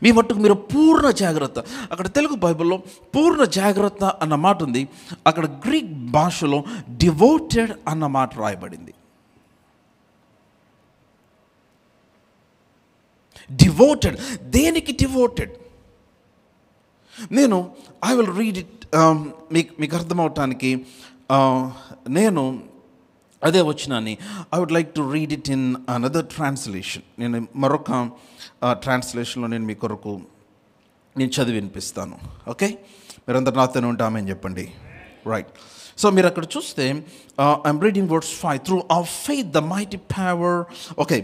మీ మట్టుకు మీరు పూర్ణ జాగ్రత్త. అక్కడ తెలుగు బైబిల్లో పూర్ణ జాగ్రత్త అన్న మాట ఉంది, అక్కడ గ్రీక్ భాషలో డివోటెడ్ అన్న మాట రాయబడింది. డివోటెడ్. దేనికి డివోటెడ్? నేను ఐ విల్ రీడ్ ఇట్, మీకు అర్థమవటానికి నేను అదే వచ్చినాన్ని I would like to read it in another translation. నేను మరొక ట్రాన్స్లేషన్లో నేను మీ కొరకు నేను చదివి వినిపిస్తాను. ఓకే, మీరందరూ నాతోనే ఉంటామని చెప్పండి. రైట్. సో మీరు అక్కడ చూస్తే I'm reading words 5. Through our faith the mighty power. Okay,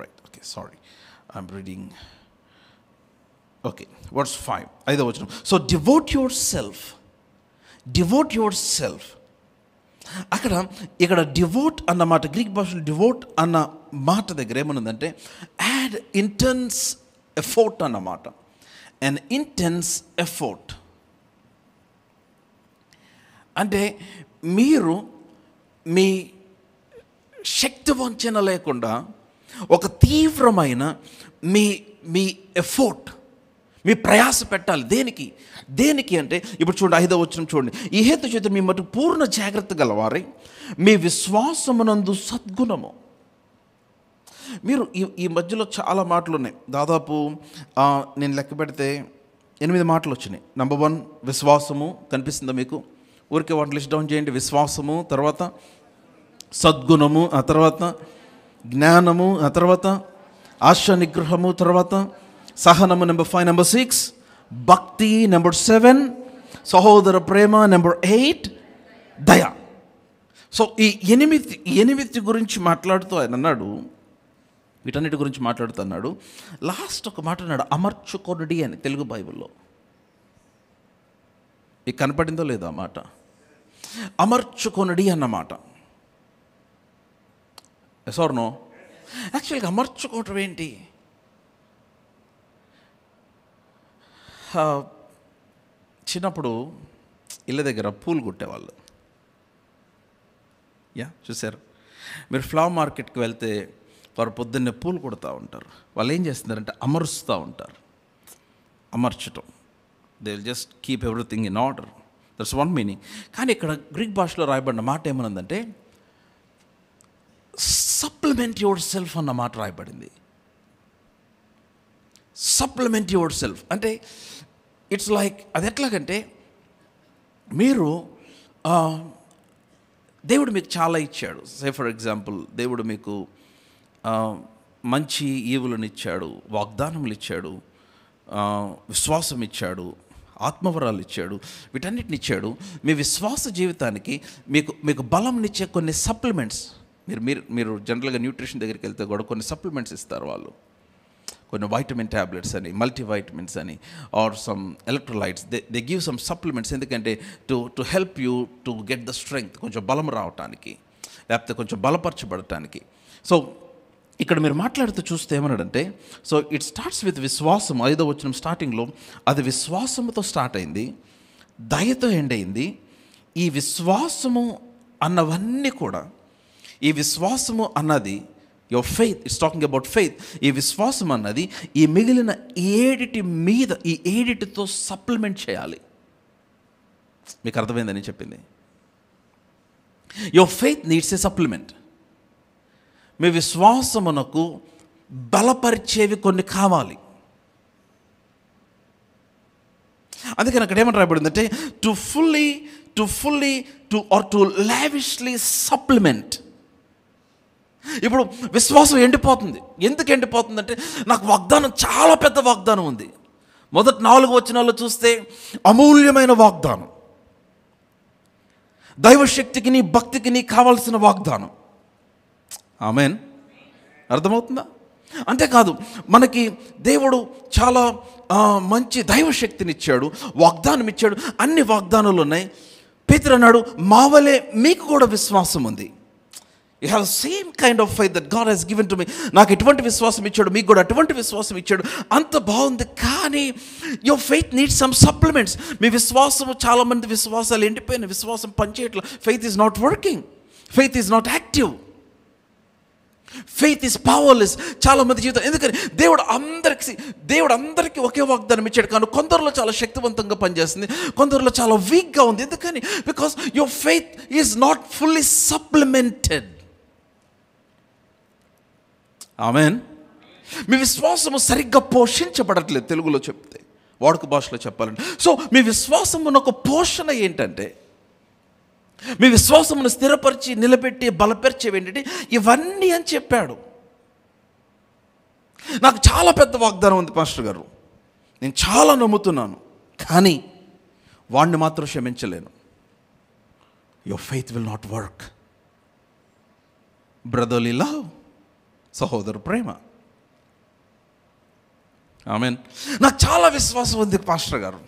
right. Okay, sorry, I'm reading. Okay, words 5, 5వ వచనం. So devout your self. Devout your self. ఇక్కడ డివోట్ అన్న మాట, గ్రీక్ భాషలో డివోట్ అన్న మాట దగ్గర ఏమనుందంటే యాడ్ ఇంటెన్స్ ఎఫోర్ట్ అన్నమాట. అండ్ ఇంటెన్స్ ఎఫోర్ట్ అంటే మీరు మీ శక్తి వంచన లేకుండా ఒక తీవ్రమైన మీ ఎఫోర్ట్, మీ ప్రయాస పెట్టాలి. దేనికి అంటే ఇప్పుడు చూడండి 5వ వచనం చూడండి. ఈ హేతు చేత మీ మటు పూర్ణ జాగ్రత్త గలవారై మీ విశ్వాసమునందు సద్గుణము. మీరు ఈ మధ్యలో చాలా మాటలు ఉన్నాయి. దాదాపు నేను లెక్క పెడితే 8 మాటలు వచ్చినాయి. నెంబర్ 1 విశ్వాసము. కనిపిస్తుందా మీకు? ఊరికే వాటిని లిస్ట్ డౌన్ చేయండి. విశ్వాసము, తర్వాత సద్గుణము, ఆ తర్వాత జ్ఞానము, ఆ తర్వాత ఆశ నిగ్రహము, తర్వాత సహనము నెంబర్ 5, నెంబర్ 6 భక్తి, నెంబర్ 7 సహోదర ప్రేమ, నెంబర్ 8 దయ. సో ఈ 8 గురించి మాట్లాడుతూ ఆయన అన్నాడు, వీటన్నిటి గురించి మాట్లాడుతున్నాడు. లాస్ట్ ఒక మాట అన్నాడు, అమర్చుకొనుడి అని తెలుగు బైబిల్లో. మీకు కనపడిందో లేదో ఆ మాట? అమర్చుకొనుడి అన్నమాట. Yes or no? యాక్చువల్గా అమర్చుకోవటం ఏంటి? చిన్నప్పుడు ఇళ్ళ దగ్గర పూలు కుట్టేవాళ్ళు. చూసారు మీరు? ఫ్లవర్ మార్కెట్కి వెళ్తే వారు పొద్దున్నే పూలు కుడతా ఉంటారు. వాళ్ళు ఏం చేస్తున్నారంటే అమరుస్తూ ఉంటారు. అమర్చటం, they will just keep everything in order. That's one meaning. కానీ ఇక్కడ గ్రీక్ భాషలో రాయబడిన మాట ఏమనుందంటే సప్లిమెంట్ యువర్ సెల్ఫ్ అన్న మాట రాయబడింది. సప్లిమెంట్ యువర్ సెల్ఫ్ అంటే ఇట్స్ లైక్, అది ఎట్లాగంటే మీరు దేవుడు మీకు చాలా ఇచ్చాడు. సే ఫర్ ఎగ్జాంపుల్, దేవుడు మీకు మంచి ఈవులను ఇచ్చాడు, వాగ్దానములు ఇచ్చాడు, విశ్వాసం ఇచ్చాడు, ఆత్మవరాలు ఇచ్చాడు, వీటన్నిటిని ఇచ్చాడు. మీ విశ్వాస జీవితానికి మీకు బలంనిచ్చే కొన్ని సప్లిమెంట్స్, మీరు జనరల్గా న్యూట్రిషన్ దగ్గరికి వెళ్తే కూడా కొన్ని సప్లిమెంట్స్ ఇస్తారు వాళ్ళు. కొన్ని వైటమిన్ ట్యాబ్లెట్స్ అని, మల్టీవైటమిన్స్ అని, or some electrolytes, they give some supplements. ఎందుకంటే to help you to get the strength, కొంచెం బలం రావటానికి, లేకపోతే కొంచెం బలపరచబడటానికి. సో ఇక్కడ మీరు మాట్లాడుతూ చూస్తే ఏమన్నాడంటే, సో ఇట్ స్టార్ట్స్ విత్ విశ్వాసం. 5వ వచనం స్టార్టింగ్లో అది విశ్వాసముతో స్టార్ట్ అయింది, దయతో ఎండ్ అయింది. ఈ విశ్వాసము అన్నవన్నీ కూడా, ఈ విశ్వాసము అన్నది your faith, it's talking about faith. ఈ విశ్వాసం అన్నది ఈ మిగిలిన 7 మీద, ఈ 7తో సప్లిమెంట్ చేయాలి. మీకు అర్థమైందని చెప్పింది. Your faith needs a supplement. మీ విశ్వాసమునకు బలపరిచేవి కొన్ని కావాలి. అందుకని అక్కడ ఏమని రాయబడిందంటే టు లావిష్లీ సప్లిమెంట్. ఇప్పుడు విశ్వాసం ఎండిపోతుంది. ఎందుకు ఎండిపోతుందంటే, నాకు వాగ్దానం, చాలా పెద్ద వాగ్దానం ఉంది. మొదటి 4 వచనాల్లో చూస్తే అమూల్యమైన వాగ్దానం, దైవశక్తికి నీ భక్తికి నీ కావాల్సిన వాగ్దానం. ఆమేన్. అర్థమవుతుందా? అంతేకాదు, మనకి దేవుడు చాలా మంచి దైవశక్తిని ఇచ్చాడు, వాగ్దానం ఇచ్చాడు, అన్ని వాగ్దానాలు ఉన్నాయి. పేతురు అన్నాడు, మా వలే మీకు కూడా విశ్వాసం ఉంది. You have same kind of faith that God he's given to me. నాకు ఎటువంటి విశ్వాసం ఇచ్చాడు, మీకు కూడా అటువంటి విశ్వాసం ఇచ్చాడు. అంత బాగుంది, కానీ your faith needs some supplements. మీ విశ్వాసము, చాలామంది విశ్వాసాలు ఎండిపోయిన, విశ్వాసం పనిచేయట్లా. Faith is not working, faith is not active, faith is powerless. చాలామంది జీవితం. ఎందుకని దేవుడు అందరికీ ఒకే వాగ్దానం ఇచ్చాడు, కానీ కొందరిలో చాలా శక్తివంతంగా పనిచేస్తుంది, కొందరిలో చాలా వీక్గా ఉంది. ఎందుకని? Because your faith is not fully supplemented. Amen. మీ విశ్వాసము సరిగ్గా పోషించబడట్లేదు. తెలుగులో చెప్తే, వాడుక భాషలో చెప్పాలంటే, సో మీ విశ్వాసమునొక పోషణ ఏంటంటే, మీ విశ్వాసమును స్థిరపరిచి, నిలబెట్టి, బలపరిచేవి ఏంటంటే ఇవన్నీ అని చెప్పాడు. నాకు చాలా పెద్ద వాగ్దానం ఉంది పాస్టర్ గారు, నేను చాలా నమ్ముతున్నాను, కానీ వాడిని మాత్రం క్షమించలేను. Your faith will not work. Brotherly love, సహోదరు ప్రేమ. ఆమేన్. నాకు చాలా విశ్వాసం ఉంది పాస్టర్ గారు,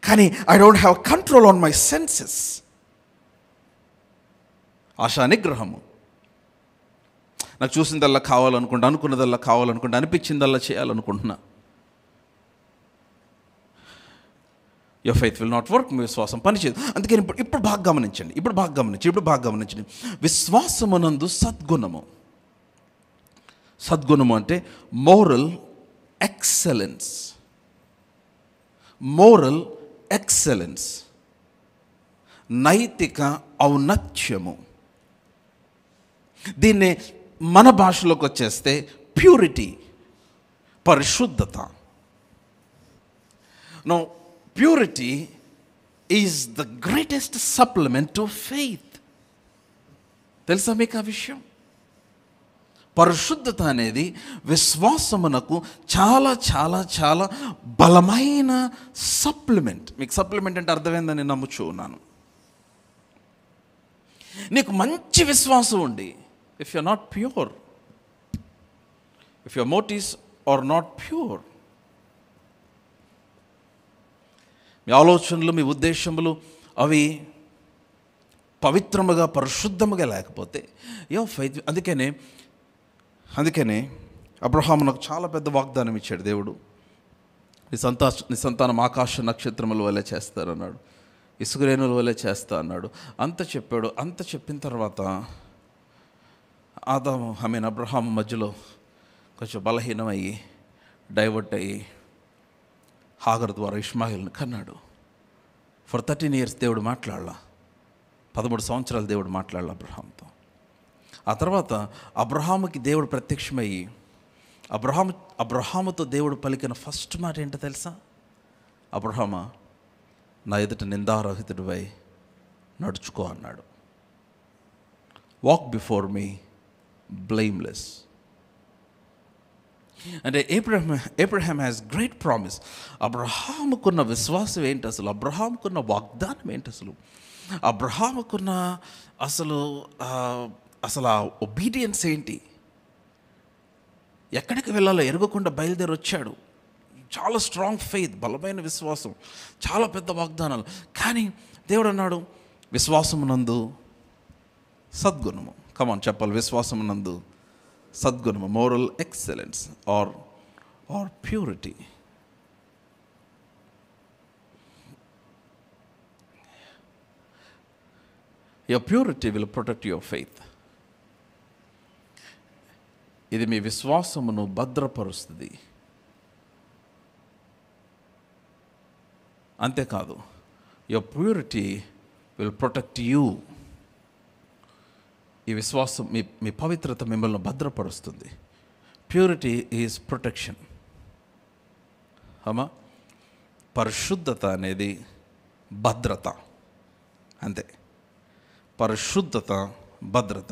కానీ I don't have control on my senses. ఆశా నిగ్రహము. నాకు చూసిందల్లా కావాలనుకుంటా, అనుకున్నదల్లా కావాలనుకుంటా, అనిపించిందల్లా చేయాలనుకుంటున్నా. Your faith will not work. మీ విశ్వాసం పనిచేయదు. అందుకని ఇప్పుడు బాగా గమనించండి. విశ్వాసమునందు సద్గుణము. సద్గుణము అంటే మోరల్ ఎక్సలెన్స్. నైతిక ఔన్నత్యము. దీన్ని మన భాషలోకి వచ్చేస్తే ప్యూరిటీ, పరిశుద్ధత. No, purity is the greatest supplement to faith. తెలుసా మీకు ఆ విషయం? పరిశుద్ధత అనేది విశ్వాసమునకు చాలా చాలా చాలా బలమైన సప్లిమెంట్. మీకు సప్లిమెంట్ అంటే అర్థమైందని నమ్ముచూ ఉన్నాను. నీకు మంచి విశ్వాసం ఉండి, if you are not pure, if your motives are not pure, మీ ఆలోచనలు, మీ ఉద్దేశములు అవి పవిత్రముగా, పరిశుద్ధముగా లేకపోతే యువర్ ఫెయిత్. అందుకనే అబ్రహాము నాకు చాలా పెద్ద వాగ్దానం ఇచ్చాడు దేవుడు. నీ సంతానం ఆకాశ నక్షత్రముల వలె చేస్తారన్నాడు, ఇసుకరేణుల వలె చేస్తా అన్నాడు. అంత చెప్పాడు. అంత చెప్పిన తర్వాత అబ్రహాము మధ్యలో కొంచెం బలహీనమయ్యి, డైవర్ట్ అయ్యి, హాగర్ ద్వారా ఇష్మాయిల్ని కన్నాడు. ఫర్ 13 years దేవుడు మాట్లాడాల. 13 సంవత్సరాలు దేవుడు మాట్లాడాల అబ్రహాంతో. ఆ తర్వాత అబ్రహాముకి దేవుడు ప్రత్యక్షమయ్యి, అబ్రహాముతో దేవుడు పలికిన ఫస్ట్ మాట ఏంటో తెలుసా? అబ్రహామా, నా ఎదుట నిందారహితుడివై నడుచుకో అన్నాడు. Walk before me blameless. అంటే ఏబ్రహాం హ్యాస్ గ్రేట్ ప్రామిస్. అబ్రహాముకున్న విశ్వాసం ఏంటి అసలు? అబ్రహాముకున్న వాగ్దానం ఏంటి అసలు? అబ్రహాముకున్న అసలు ఆ ఒబీడియన్స్ ఏంటి? ఎక్కడికి వెళ్ళాలో ఎరగకుండా బయలుదేరి వచ్చాడు. చాలా స్ట్రాంగ్ ఫెయిత్, బలమైన విశ్వాసం, చాలా పెద్ద వాగ్దానాలు. కానీ దేవుడు అన్నాడు, విశ్వాసమునందు సద్గుణము. కమాన్ చెప్పాలి, విశ్వాసమునందు సద్గుణము, moral excellence or purity. Your purity will protect your faith. ఇది మీ విశ్వాసమును భద్రపరుస్తుంది. అంతేకాదు, your purity will protect you. ఈ విశ్వాసం మీ పవిత్రత మిమ్మల్ని భద్రపరుస్తుంది. Purity is protection. అమ్మా, పరిశుద్ధత అనేది భద్రత. అంతే, పరిశుద్ధత భద్రత.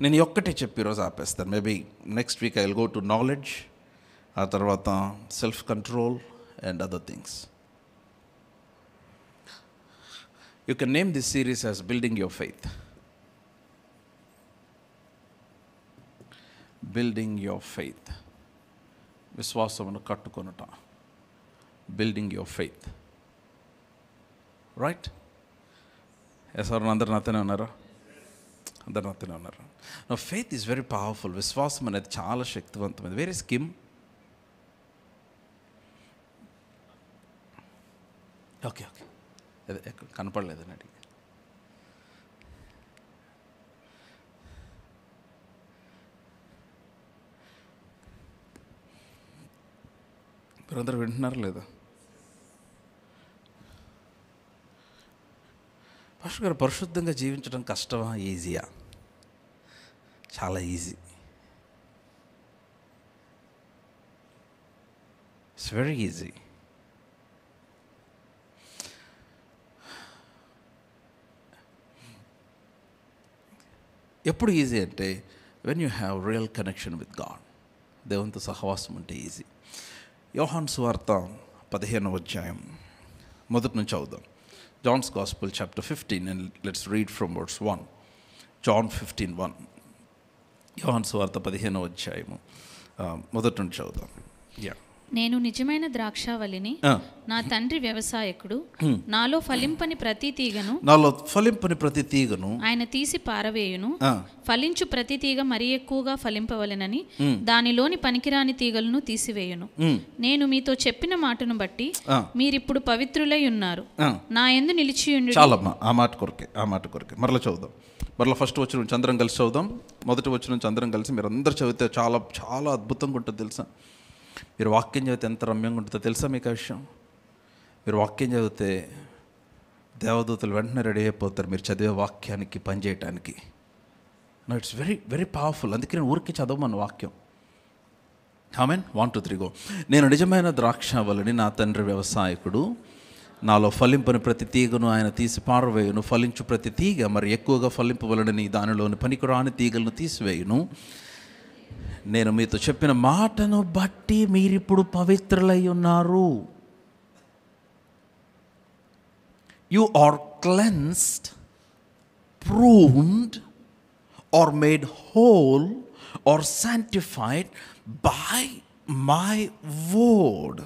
నేను ఒక్కటే చెప్పి ఈరోజు ఆపేస్తాను. Maybe next week I will go to knowledge, ఆ తర్వాత self control and other things. You can name this series as building your faith. Building your faith, విశ్వాసమును కట్టుకొనుట. Building your faith, right? ఎవరు అందరు నాతోనే ఉన్నారా? అందరు నాతోనే ఉన్నారు. నా ఫెయిత్ ఈజ్ వెరీ పవర్ఫుల్. విశ్వాసం అనేది చాలా శక్తివంతమైనది. Where is Kim? ఓకే, అదే ఎక్కడ కనపడలేదని అడిగి. మీరందరూ వింటున్నారు లేదా? పాస్టర్ గారు, పరిశుద్ధంగా జీవించడం కష్టమా ఈజీయా? చాలా ఈజీ. It's very easy. ఎప్పుడు ఈజీ అంటే when you have real connection with God. దేవునితో సహవాసం ఉంటే ఈజీ. యోహాను సువార్త 15వ అధ్యాయం మొదటి నుంచి చదువుదాం. John's Gospel chapter 15, and let's read from verse 1. John 15:1. యోహాను సువార్త 15వ అధ్యాయము మొదటి నుంచి చదువుదాం. నేను నిజమైన ద్రాక్షావళిని, నా తండ్రి వ్యవసాయకుడు. నాలో ఫలింపని ప్రతి తీగను ఆయన తీసి పారవేయును. ఫలించు ప్రతి తీగ మరి ఎక్కువగా ఫలింపవలెనని దానిలోని పనికిరాని తీగలను తీసివేయును. నేను మీతో చెప్పిన మాటను బట్టి మీరిప్పుడు పవిత్రులై ఉన్నారు. నా యందు నిలిచియుండు. చాలమ్మా, ఆ మాట కొరకే మరలా చదువుదాం. మరలా ఫస్ట్ వచ్చిన నుంచి అందరం కలిసి చదువుదాం. మొదటి వచ్చిన నుంచి అందరం కలిసి మీరు అందరు చదివితే చాలా చాలా అద్భుతంగా ఉంటుంది తెలుసా. మీరు వాక్యం చదివితే ఎంత రమ్యంగా ఉంటుందో తెలుసా మీకు ఆ విషయం? మీరు వాక్యం చదివితే దేవదూతలు వెంటనే రెడీ అయిపోతారు మీరు చదివే వాక్యానికి పనిచేయటానికి. It's very very powerful. అందుకే నేను ఊరికి చదవమన్న వాక్యం. ఆమెన్. 1 2 3 గో. నేను నిజమైన ద్రాక్షావళిని, నా తండ్రి వ్యవసాయకుడు. నాలో ఫలింపని ప్రతి తీగను ఆయన తీసి పారవేయును. ఫలించు ప్రతి తీగ మరి ఎక్కువగా ఫలింపవలనని దానిలోని పనికిరాని తీగలను తీసివేయును. నేను మీతో చెప్పిన మాటను బట్టి మీరిప్పుడు పవిత్రులై ఉన్నారు. You are cleansed, pruned or made whole or sanctified by my word.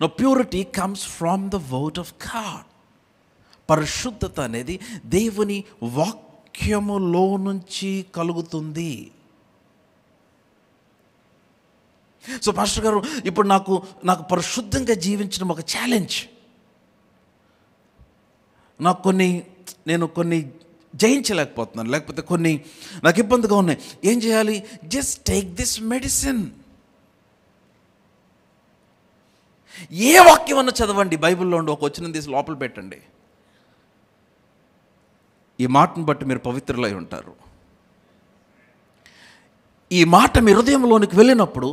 Now purity comes from the word of God. పరిశుద్ధత అనేది దేవుని వాక్యములో నుంచి కలుగుతుంది. సో పాస్టర్ గారు, ఇప్పుడు నాకు పరిశుద్ధంగా జీవించడం ఒక ఛాలెంజ్. నేను కొన్ని జయించలేకపోతున్నాను, లేకపోతే కొన్ని నాకు ఇబ్బందిగా ఉన్నాయి. ఏం చేయాలి? Just take this medicine. ఏ వాక్యం అన్నా చదవండి, బైబిల్లో ఉండి ఒక వచనం తీసి లోపల పెట్టండి. ఈ మాటను బట్టి మీరు పవిత్రులై ఉంటారు. ఈ మాట మీ హృదయంలోనికి వెళ్ళినప్పుడు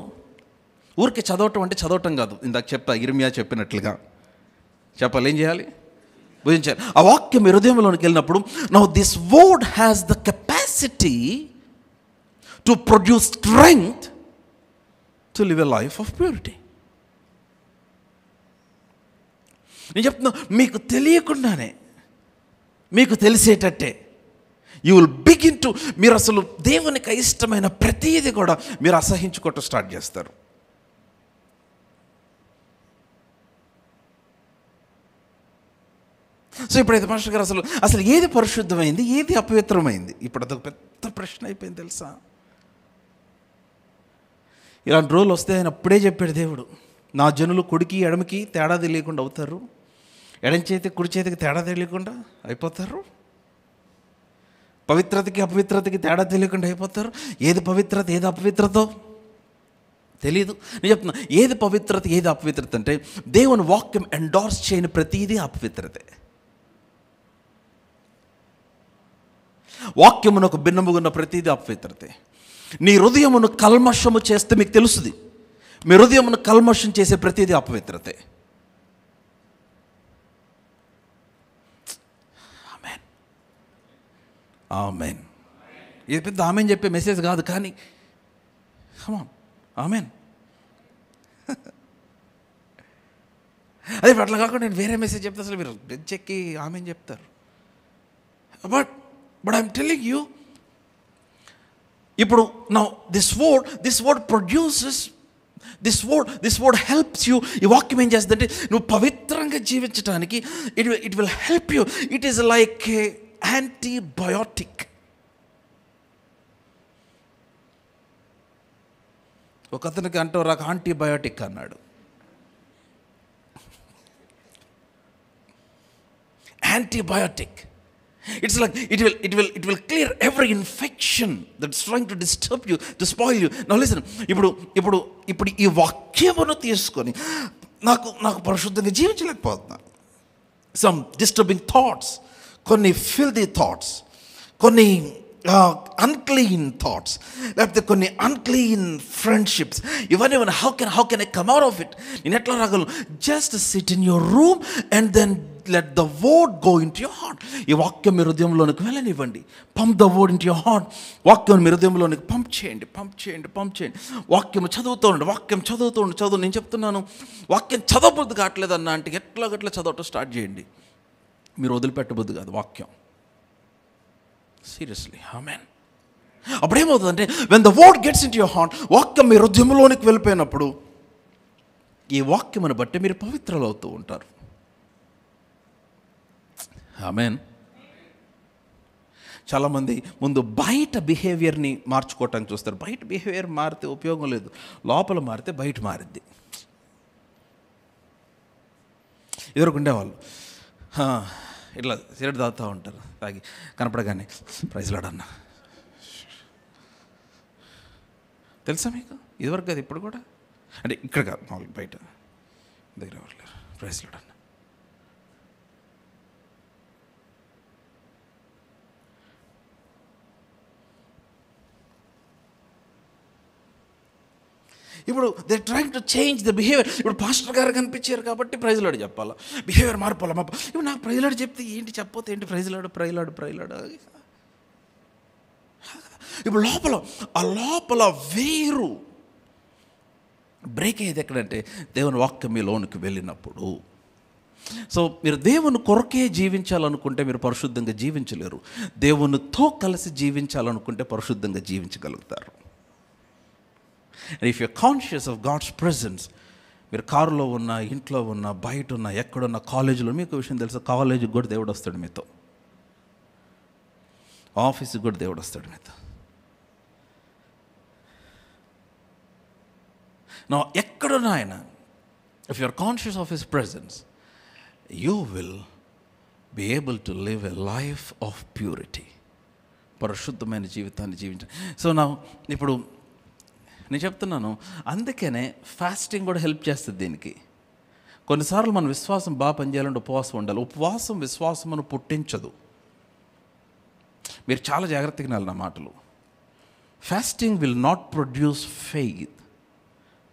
ఊరికి చదవటం అంటే చదవటం కాదు. ఇందాక ఇర్మియా చెప్పినట్లుగా చెప్పాలి. ఏం చేయాలి? భుజించాలి. ఆ వాక్యం మీ హృదయంలోనికి వెళ్ళినప్పుడు, now this word has the capacity to produce strength to live a life of purity. నేను చెప్తున్నా, మీకు తెలియకుండానే మీకు తెలిసేటట్టే యూ విల్ బిగిన్ టు, మీరు అసలు దేవునికి ఇష్టమైన ప్రతీది కూడా మీరు అసహించుకోవటం స్టార్ట్ చేస్తారు. సో ఇప్పుడైతే మాస్టర్ గారు అసలు ఏది పరిశుద్ధమైంది, ఏది అపవిత్రమైంది? ఇప్పుడు అదొక పెద్ద ప్రశ్న అయిపోయింది తెలుసా. ఇలాంటి రోజులు వస్తే ఆయన అప్పుడే చెప్పాడు దేవుడు, నా జనులు కుడికి ఎడమకి తేడా తెలియకుండా అవుతారు, ఎడం చేతికి కుడి చేతికి తేడా తెలియకుండా అయిపోతారు, పవిత్రతకి అపవిత్రతకి తేడా తెలియకుండా అయిపోతారు. ఏది పవిత్రత ఏది అపవిత్రతో తెలీదు. నేను చెప్తున్నా, ఏది పవిత్రత ఏది అపవిత్రత అంటే దేవుని వాక్యం ఎండార్స్ చేయని ప్రతిదీ అపవిత్రతే. వాక్యమునకు భిన్నముగున్న ప్రతిదీ అపవిత్రతే. నీ హృదయమును కల్మషము చేస్తే మీకు తెలుస్తుంది, మీ హృదయమును కల్మషం చేసే ప్రతిదీ అపవిత్రతే. ఆమేన్, ఆమేన్. ఇది పెద్ద ఆమేన్ చెప్పే మెసేజ్ కాదు, కానీ కమాన్ ఆమేన్. అదే అట్లా కాకుండా నేను వేరే మెసేజ్ చెప్తే అసలు మీరు బెంచ్ ఎక్కి ఆమేన్ చెప్తారు. బట్ ఐఎమ్ టెల్లింగ్ యూ, ఇప్పుడు now this word produces, this word helps you. ఈ వాక్యం ఏం చేస్తుందంటే నువ్వు పవిత్రంగా జీవించడానికి it will help you. It is like A antibiotic. ఒక అతనికి అంటూ రాక యాంటీబయోటిక్ అన్నాడు. Antibiotic. It's like it will clear every infection that's trying to disturb you, to spoil you. Now listen, ఇప్పుడు ఈ వాక్యమును తీసుకొని నాకు పరిశుద్ధంగా జీవించలేకపోతున్నా. Some disturbing thoughts, కొన్ని filthy thoughts, కొన్ని unclean thoughts, లేకపోతే కొన్ని unclean friendships, ఇవన్నీ how can I come out of it? నేను ఎట్లా రాగలను? Just sit in your room and then let the word go into your heart. ఈ వాక్యం మీ హృదయంలోనికి వెళ్ళనివ్వండి. Pump the word into your heart. వాక్యం మీ హృదయంలోనికి పంప్ చేయండి. వాక్యం చదువుతూ ఉండండి. నేను చెప్తున్నాను, వాక్యం చదవబుద్ధి కావట్లేదన్నా అంటే గట్లా చదవటం స్టార్ట్ చేయండి. మీరు వదిలిపెట్టబుద్ధి కాదు వాక్యం. Seriously, amen. అప్పుడేమవుతుందంటే when the word gets into your heart, వాక్యం మీ హృదయంలోనికి వెళ్ళిపోయినప్పుడు ఈ వాక్యమును బట్టి మీరు పవిత్రులు అవుతూ ఉంటారు. ఆమేన్. చాలామంది ముందు బయట బిహేవియర్ని మార్చుకోవటానికి చూస్తారు. బయట బిహేవియర్ మారితే ఉపయోగం లేదు, లోపల మారితే బయట మారిద్ది. ఎదురుకుండేవాళ్ళు ఇట్లా సిగరెట్ తాగుతూ ఉంటారు, తాగి కనపడగానే ప్రైజ్ లార్డ్ అన్న. తెలుసా మీకు? ఇదివరకు అది ఇప్పుడు కూడా, అంటే ఇక్కడ కాదు, మామూలుగా బయట దగ్గర ఎవరు లేరు, ప్రైజ్ లార్డ్ అన్న. ఇప్పుడు they trying to change the behaviour. ఇప్పుడు పాస్టర్ గారు కనిపించారు కాబట్టి ప్రైజ్ లార్డ్ చెప్పాలా, బిహేవియర్ మార్పాలా. ఇప్పుడు నాకు ప్రైజ్ లార్డ్ చెప్తే ఏంటి, చెప్పపోతే ఏంటి, ప్రైజ్ లార్డ్. ఇప్పుడు లోపల వేరు బ్రేక్ అయ్యేది ఎక్కడంటే దేవుని వాక్యం మీ లోనికి వెళ్ళినప్పుడు. సో మీరు దేవుని కొరకే జీవించాలనుకుంటే మీరు పరిశుద్ధంగా జీవించలేరు. దేవునితో కలిసి జీవించాలనుకుంటే పరిశుద్ధంగా జీవించగలుగుతారు. And if you're conscious of God's presence, మీరు కారులో ఉన్నా, ఇంట్లో ఉన్నా, బయట ఉన్నా, ఎక్కడున్నా, కాలేజీలో, మీకు విషయం తెలుసా, కాలేజీకి కూడా దేవుడు వస్తాడు మీతో, ఆఫీస్కి కూడా దేవుడు వస్తాడు మీతో. నా ఎక్కడున్నా ఆయన, if you are conscious of his presence, you will be able to live a life of purity. పరిశుద్ధమైన జీవితాన్ని జీవించాలి. సో ఇప్పుడు నేను చెప్తున్నాను, అందుకనే ఫాస్టింగ్ కూడా హెల్ప్ చేస్తుంది దీనికి. కొన్నిసార్లు మన విశ్వాసం బాగా పనిచేయాలంటే ఉపవాసం ఉండాలి. ఉపవాసం విశ్వాసమును పుట్టించదు. మీరు చాలా జాగ్రత్తగా వినాలి నా మాటలు. Fasting will not produce faith,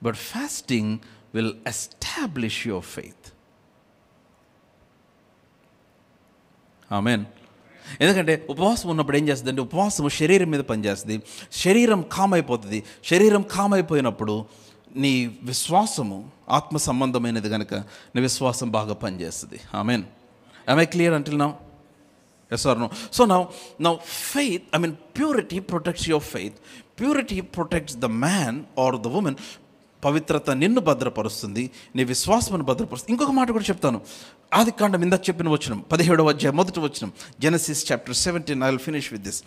but fasting will establish your faith. Amen. ఎందుకంటే ఉపవాసం ఉన్నప్పుడు ఏం చేస్తుంది అంటే, ఉపవాసం శరీరం మీద పనిచేస్తుంది, శరీరం కామ్ అయిపోతుంది. శరీరం కామ్ అయిపోయినప్పుడు నీ విశ్వాసము ఆత్మ సంబంధమైనది కనుక నీ విశ్వాసం బాగా పనిచేస్తుంది. ఆమేన్. am I clear until now? Yes or no? So now faith, I mean purity protects your faith. Purity protects the man or the woman. పవిత్రత నిన్ను భద్రపరుస్తుంది, నీ విశ్వాసమును భద్రపరుస్తుంది. ఇంకొక మాట కూడా చెప్తాను. ఆదికాండం ఇందాక చెప్పిన వచనం 17వ అధ్యాయం మొదటి వచనం, Genesis chapter 17. I will finish with this.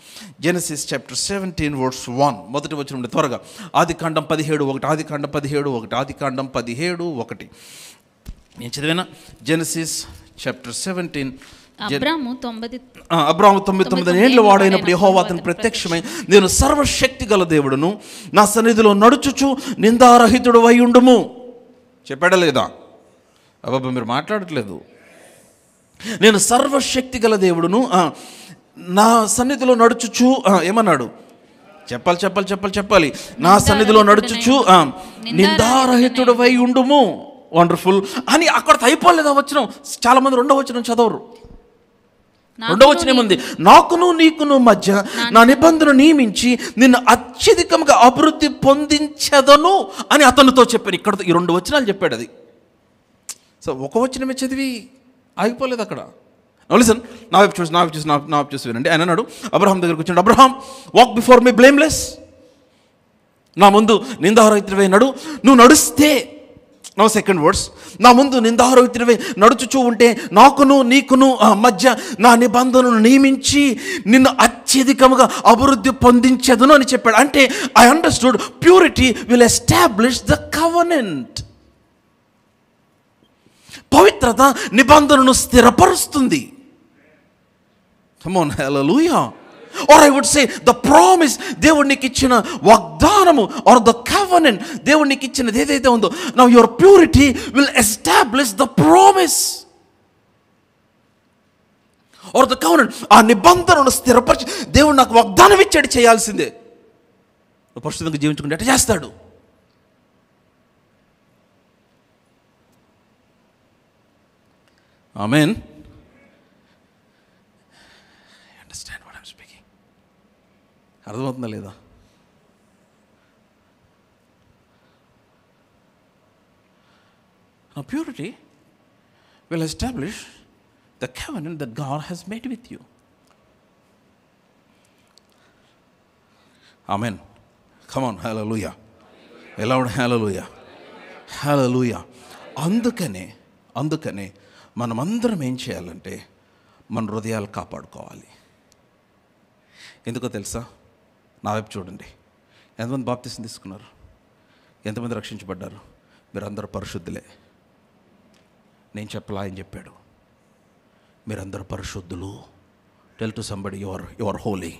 Genesis chapter 17 verse 1 మొదటి వచనం త్వరగా. ఆదికాండం 17:1, ఆదికాండం 17:1, ఆదికాండం 17:1 నేను చదివిన. Genesis chapter 17. అబ్రాము 99 ఏళ్ళు వాడైనప్పుడు యెహోవా అతనికి ప్రత్యక్షమై, నేను సర్వశక్తి గల దేవుడును, నా సన్నిధిలో నడుచుచు నిందారహితుడు అయి ఉండుము. చెప్పాడా లేదా? అబ్బాబా మీరు మాట్లాడట్లేదు. నేను సర్వశక్తి గల దేవుడును, నా సన్నిధిలో నడుచుచు ఏమన్నాడు? చెప్పాలి. నా సన్నిధిలో నడుచుచు నిందారహితుడు అయి ఉండుము. వండర్ఫుల్ అని అక్కడ అయిపోలేదా వచనం? చాలా మంది రెండో వచనం చదవరు. రెండో వచనం ఏముంది? నాకును నీకును మధ్య నా నిబంధన నియమించి నిన్ను అత్యధికంగా అభివృద్ధి పొందించదను అని అతనితో చెప్పాను. ఇక్కడ ఈ 2 వచనాలు చెప్పాడు. అది సో ఒక వచనమే చదివి ఆగిపోలేదు అక్కడ. లిసన్, నా వైపు చూసి వినండి. ఆయన అన్నాడు, అబ్రహాం దగ్గరకు వచ్చాడు, Abraham walk before me blameless, నా ముందు నిందారహితుడివై నడు. నువ్వు నడుస్తే, నో సెకండ్ వర్డ్స్, నా ముందు నిందారహితుడివై నడుచుచూ ఉంటే నాకును నీకును మధ్య నా నిబంధనను నియమించి నిన్ను అత్యధికంగా అభివృద్ధి పొందించదును అని చెప్పాడు. అంటే I understood purity will establish the covenant. పవిత్రత నిబంధనను స్థిరపరుస్తుంది. Come on, hallelujah. Or I would say the promise, దేవుడు నీకు ఇచ్చిన వాగ్దానము, or the covenant, దేవుడు నీకు ఇచ్చినది ఏదైతే ఉందో, now your purity will establish the promise or the covenant. ఆ నిబంధనను స్థిరపరిచి దేవుడు నాకు వాగ్దానం ఇచ్చాడు, చేయాల్సిందే. పరిశుద్ధంగా జీవించుకుంటే అట్లా చేస్తాడు. ఆమేన్. అర్థమవుతుందా లేదా? Now purity will establish the covenant that God has made with you. Amen. Come on, hallelujah. Loud hallelujah. Hallelujah. అందుకనే మనమందరం ఏం చేయాలంటే మన హృదయాలు కాపాడుకోవాలి. ఎందుకో తెలుసా? నా వైపు చూడండి. ఎంతమంది బాప్తిసం తీసుకున్నారు? ఎంతమంది రక్షించబడ్డారు? మీరందరూ పరిశుద్ధులే. నేను చెప్పలా, ఆయన చెప్పాడు, మీరందరూ పరిశుద్ధులు. Tell to somebody you are holy.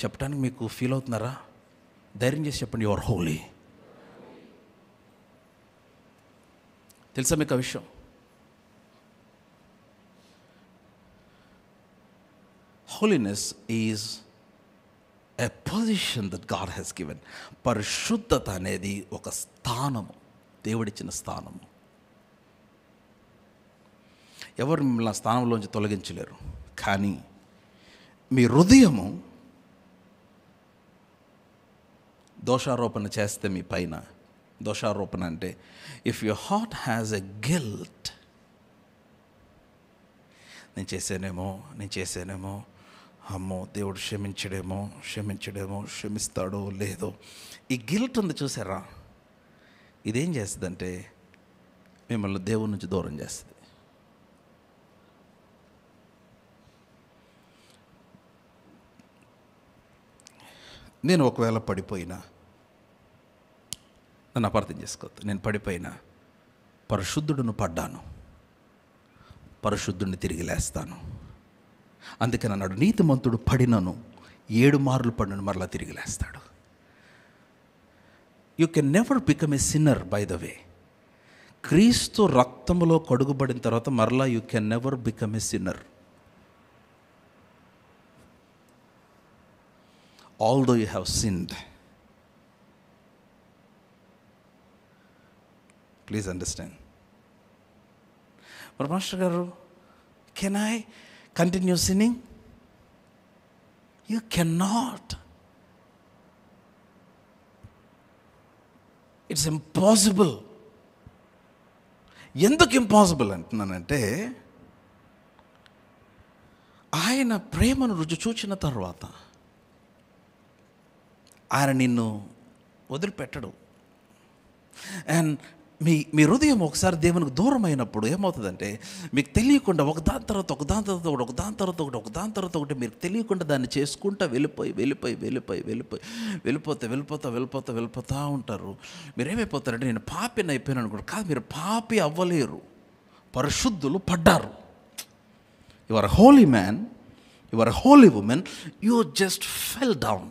చెప్పడానికి మీకు ఫీల్ అవుతున్నారా? ధైర్యం చేసి చెప్పండి, యు ఆర్ హోలీ. తెలుసా మీకు ఆ విషయం? Holiness is a position that God has given. పరిశుద్ధత అనేది ఒక స్థానము, దేవుడిచ్చిన స్థానము. ఎవరు మిమ్మల్ని ఆ స్థానంలోంచి తొలగించలేరు. కానీ మీ హృదయము దోషారోపణ చేస్తే మీ పైన, దోషారోపణ అంటే if your heart has a guilt, నేను చేశానేమో, అమ్మో దేవుడు క్షమిస్తాడో లేదో, ఈ గిల్ట్ ఉంది చూసారా, ఇదేం చేస్తుందంటే మిమ్మల్ని దేవుడి నుంచి దూరం చేస్తుంది. నేను ఒకవేళ పడిపోయినా, నన్ను అపార్థం చేసుకోవద్దు, నేను పడిపోయినా పరిశుద్ధుడును పడ్డాను, పరిశుద్ధుడిని తిరిగి లేస్తాను. అందుకని అన్నాడు, నీతిమంతుడు పడినను 7 మార్లు పడినను మరలా తిరిగి లేస్తాడు. You can never become a sinner by the వే. క్రీస్తు రక్తములో కడుగుబడిన తర్వాత మరలా you can never become a sinner. Although you have sinned. Please understand. మరి మాస్టర్ గారు, can I continue sinning? You can not. It's impossible. ఎందుకు ఇంపాసిబుల్ అంటున్నానంటే, ఆయన ప్రేమను రుచి చూచిన తర్వాత ఆయన నిన్ను వదిలిపెట్టడు. అండ్ మీ హృదయం ఒకసారి దేవునికి దూరం అయినప్పుడు ఏమవుతుందంటే మీకు తెలియకుండా ఒకదాని తర్వాత ఒకటి మీకు తెలియకుండా దాన్ని చేసుకుంటూ వెళ్ళిపోతూ ఉంటారు. మీరేమైపోతారంటే నేను పాపిని అయిపోయాను అనుకోండి. కాదు, మీరు పాపి అవ్వలేరు, పరిశుద్ధులు పడ్డారు. You are holy man, you are holy women, you just fell down.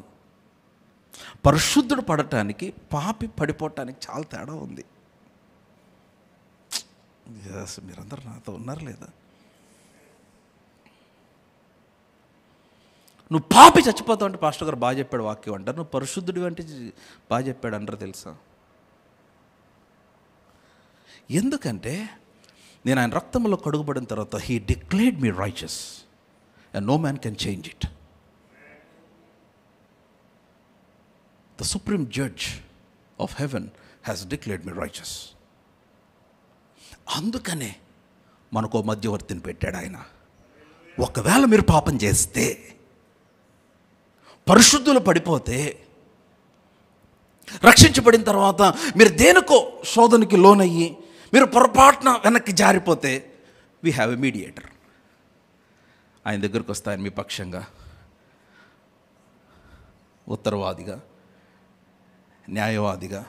పరిశుద్ధుడు పడటానికి పాపి పడిపోవటానికి చాలా తేడా ఉంది. మీరందరూ నాతో ఉన్నారు లేదా? నువ్వు పాపి చచ్చిపోతావు అంటే పాస్టర్ గారు బాగా చెప్పాడు వాక్యం అంటారు. నువ్వు పరిశుద్ధుడి అంటే బాగా చెప్పాడు అంటారు తెలుసా? ఎందుకంటే నేను ఆయన రక్తంలో కడుగుబడిన తర్వాత he declared me righteous and no man can change it. The supreme judge of heaven has declared me righteous. అందుకనే మనకు మధ్యవర్తిని పెట్టాడు ఆయన. ఒకవేళ మీరు పాపం చేస్తే, పరిశుద్ధులు పడిపోతే, రక్షించబడిన తర్వాత మీరు దేనికో శోధనకి లోనయ్యి మీరు పొరపాటున వెనక్కి జారిపోతే, వీ హ్యావ్ ఎ మీడియేటర్. ఆయన దగ్గరకు వస్తే ఆయన మీ పక్షంగా, ఉత్తరవాదిగా, న్యాయవాదిగా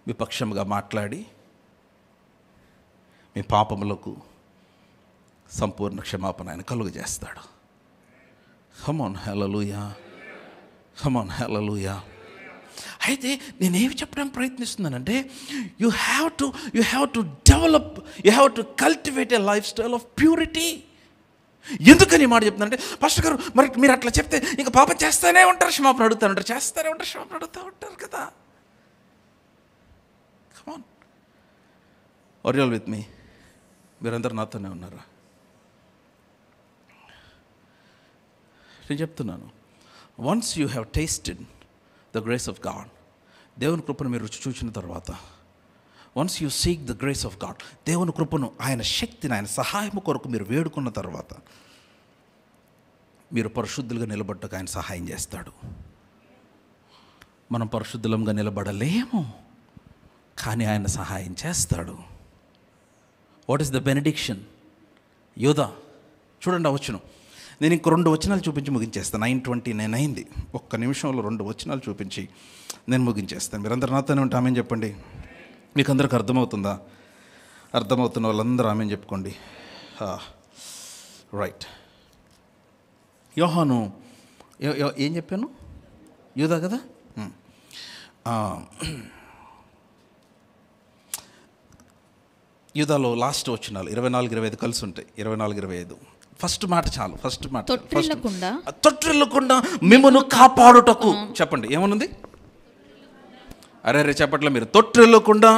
మీ పక్షంగా మాట్లాడి మీ పాపములకు సంపూర్ణ క్షమాపణ ఆయన కలుగజేస్తాడు. Come on hallelujah, come on hallelujah. అయితే నేనేమి చెప్పడానికి ప్రయత్నిస్తున్నానంటే you have to develop, you have to cultivate a lifestyle of purity. ఎందుకని మాట చెప్తున్నానంటే, పాస్టర్ గారు మరి మీరు అట్లా చెప్తే ఇంకా పాపం చేస్తూనే ఉంటారు, క్షమాపణ అడుగుతూ ఉంటారు, చేస్తూనే ఉంటారు, క్షమాపణ అడుగుతూ ఉంటారు కదా. Come on, are you all with me? మీరందరూ నాతోనే ఉన్నారా? నేను చెప్తున్నాను, once you have tasted the grace of God, దేవుని కృపను మీరు రుచి చూసిన తర్వాత, once you seek the grace of God, దేవుని కృపను, ఆయన శక్తిని, ఆయన సహాయం కొరకు మీరు వేడుకున్న తర్వాత మీరు పరిశుద్ధులుగా నిలబడ్డకు ఆయన సహాయం చేస్తాడు. మనం పరిశుద్ధులంగా నిలబడలేము, కానీ ఆయన సహాయం చేస్తాడు. What is the benediction? యోధా చూడండి ఆ వచనం. నేను ఇంకో 2 వచనాలు చూపించి ముగించేస్తాను. 9:29 అయింది. ఒక్క నిమిషంలో 2 వచనాలు చూపించి నేను ముగించేస్తాను. మీరందరూ నాతోనే ఉంటే ఆమెను చెప్పండి. మీకు అందరికి అర్థమవుతుందా? అర్థమవుతున్న వాళ్ళందరూ ఆమెను చెప్పుకోండి. రైట్. యోహాను ఏం చెప్పాను? యూదా కదా. యూదాలో లాస్ట్ వచనాలు 24-25 కలిసి ఉంటాయి. 24-25 ఫస్ట్ మాట చాలు. ఫస్ట్ మాట, తొట్టిల్లకుండా మిమ్మును కాపాడుటకు. చెప్పండి ఏమనుంది? అరే చెప్పట్లా మీరు? తొట్టిల్లకుండా.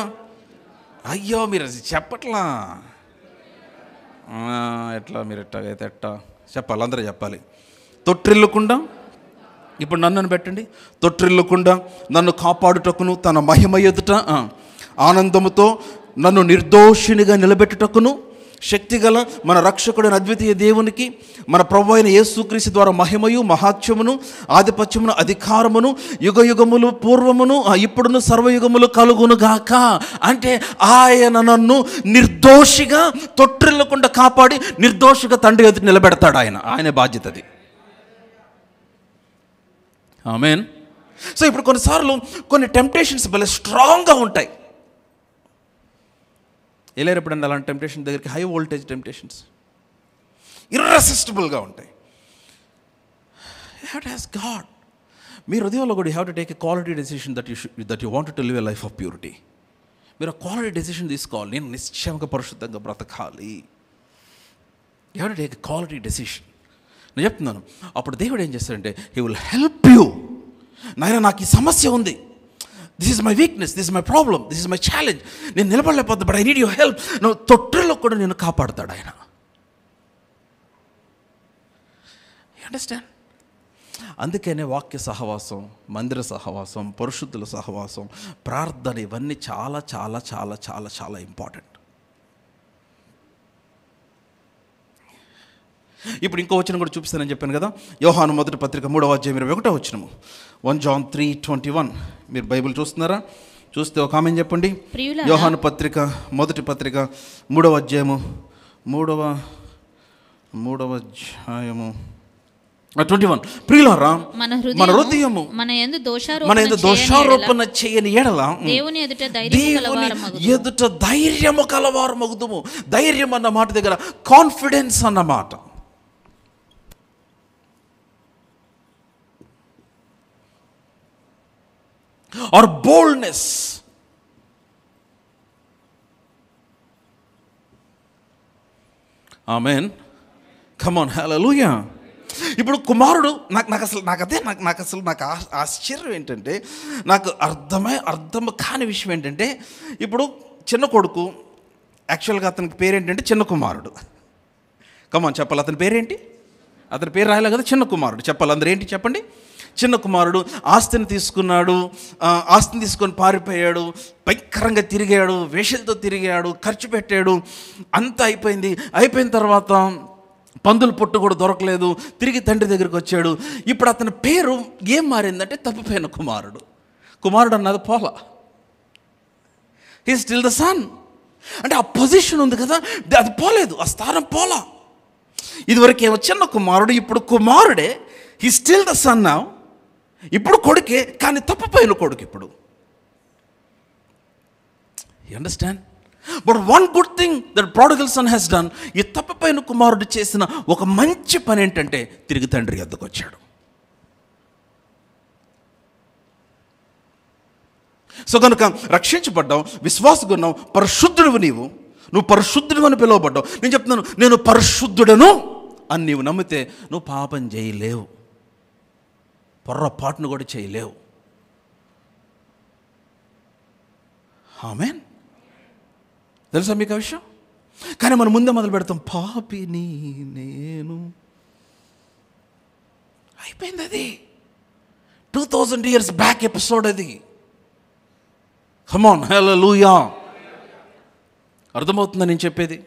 అయ్యో మీరు చెప్పట్లా. ఎట్లా మీరు ఎట్టాగైతే ఎట్టా చెప్పాలి, అందరూ చెప్పాలి. తొట్టిల్లకుండా, ఇప్పుడు నన్ను పెట్టండి. తొట్టిల్లకుండా నన్ను కాపాడుటకును, తన మహిమ ఎదుట ఆనందముతో నన్ను నిర్దోషినిగా నిలబెట్టుటకును, శక్తిగల మన రక్షకుడైన అద్వితీయ దేవునికి, మన ప్రభువైన అయిన యేసుక్రీస్తు ద్వారా మహిమయు మహాత్మ్యమును ఆధిపత్యమును అధికారమును యుగయుగములు పూర్వమును ఇప్పుడును సర్వయుగములు కలుగునుగాక. అంటే ఆయన నన్ను నిర్దోషిగా తొట్టిల్లకుండా కాపాడి నిర్దోషిగా తండ్రి ఎదుట నిలబెడతాడు. ఆయన బాధ్యత అది. ఆమేన్. సో ఇప్పుడు కొన్నిసార్లు కొన్ని టెంప్టేషన్స్ భలే స్ట్రాంగ్గా ఉంటాయి. వెళ్ళారు ఎప్పుడన్నా అలాంటి టెంప్టేషన్ దగ్గరికి? హై వోల్టేజ్ టెంప్టేషన్స్ ఇర్రెసిస్టిబుల్గా ఉంటాయి. You have to ask God. మీ హృదయంలో కూడా you have to take a quality decision that you wanted to live a life of purity. మీరు క్వాలిటీ డెసిషన్ తీసుకోవాలి. నేను నిశ్చయంగా పరిశుద్ధంగా బ్రతకాలి. You have to take a quality decision. నేను చెప్తున్నాను, అప్పుడు దేవుడు ఏం చేస్తాడంటే హీ విల్ హెల్ప్ యూ. నాయన నాకు ఈ సమస్య ఉంది, this is my weakness, this is my problem, this is my challenge, నేను నిలబడలేకపోతే but I need your help. నువ్వు తొట్టిలో కూడా నేను కాపాడుతాడు ఆయన. You understand? అందుకనే వాక్య సహవాసం, మందిర సహవాసం, పరిశుద్ధుల సహవాసం, ప్రార్థన, ఇవన్నీ చాలా చాలా చాలా చాలా చాలా ఇంపార్టెంట్. ఇప్పుడు ఇంకో వచనం కూడా చూపిస్తానని చెప్పాను కదా, యోహాను మొదటి పత్రిక 3వ అధ్యాయం 21వ వచనము, 1 John 3:21. మీరు బైబిల్ చూస్తున్నారా? చూస్తే ఒక ఆమెను చెప్పండి. యోహాను పత్రిక మొదటి పత్రిక 3వ అధ్యాయము 21. ప్రియులారా, మన హృదయము మన యందు దోషారోపణ చేయని ఎడల దేవుని ఎదుట ధైర్యము కలవారు మగుదుము. ధైర్యం అన్న మాట దగ్గర కాన్ఫిడెన్స్ అన్నమాట. Or boldness. Amen. Come on, hallelujah. ఇప్పుడు కుమారుడు నాకు ఆశ్చర్యం ఏంటంటే, నాకు అర్థం కాని విషయం ఏంటంటే, ఇప్పుడు చిన్న కొడుకు, యాక్చువల్గా అతనికి పేరేంటంటే చిన్న కుమారుడు. కమాన్ చెప్పాలి, అతని పేరేంటి? అతని పేరు రాయలే కదా, చిన్న కుమారుడు. చెప్పాలి అందరూ ఏంటి చెప్పండి. చిన్న కుమారుడు ఆస్తిని తీసుకున్నాడు, ఆస్తిని తీసుకొని పారిపోయాడు, భయంకరంగా తిరిగాడు, వేషలతో తిరిగాడు, ఖర్చు పెట్టాడు, అంతా అయిపోయిన తర్వాత పందులు పొట్టు కూడా దొరకలేదు, తిరిగి తండ్రి దగ్గరికి వచ్చాడు. ఇప్పుడు అతని పేరు ఏం మారిందంటే తప్పిపోయిన కుమారుడు అన్నది పోలా, హీ స్టిల్ ద సన్. అంటే ఆ పొజిషన్ ఉంది కదా, అది పోలేదు, ఆ స్థానం పోలా. ఇదివరకు ఏమో చిన్న కుమారుడు, ఇప్పుడు కుమారుడే, he still the son now. ఇప్పుడు కొడుకే, కానీ తప్పిపోయిన కొడుకు ఇప్పుడు. You understand? But one good thing that prodigal son has done, ఈ తప్పిపోయిన కుమారుడు చేసిన ఒక మంచి పని ఏంటంటే తిరిగి తండ్రి వద్దకు వచ్చాడు. సో కనుక రక్షించబడ్డావు, విశ్వాసగున్నావు, పరిశుద్ధుడు, నువ్వు పరిశుద్ధుడు అని పిలువబడ్డావు. నేను చెప్తున్నాను, నేను పరిశుద్ధుడను అని నీవు నమ్మితే నువ్వు పాపం చేయలేవు, పొర్రపాటును కూడా చేయలేవు. ఆమేన్. తెలుసా మీకు ఆ విషయం? కానీ మనం ముందే మొదలు పెడతాం, పాపిని నేను. అయిపోయింది అది, 2000 years బ్యాక్ ఎపిసోడ్ అది. కమ్ ఆన్, హల్లెలూయా. అర్థమవుతుందా నేను చెప్పేది?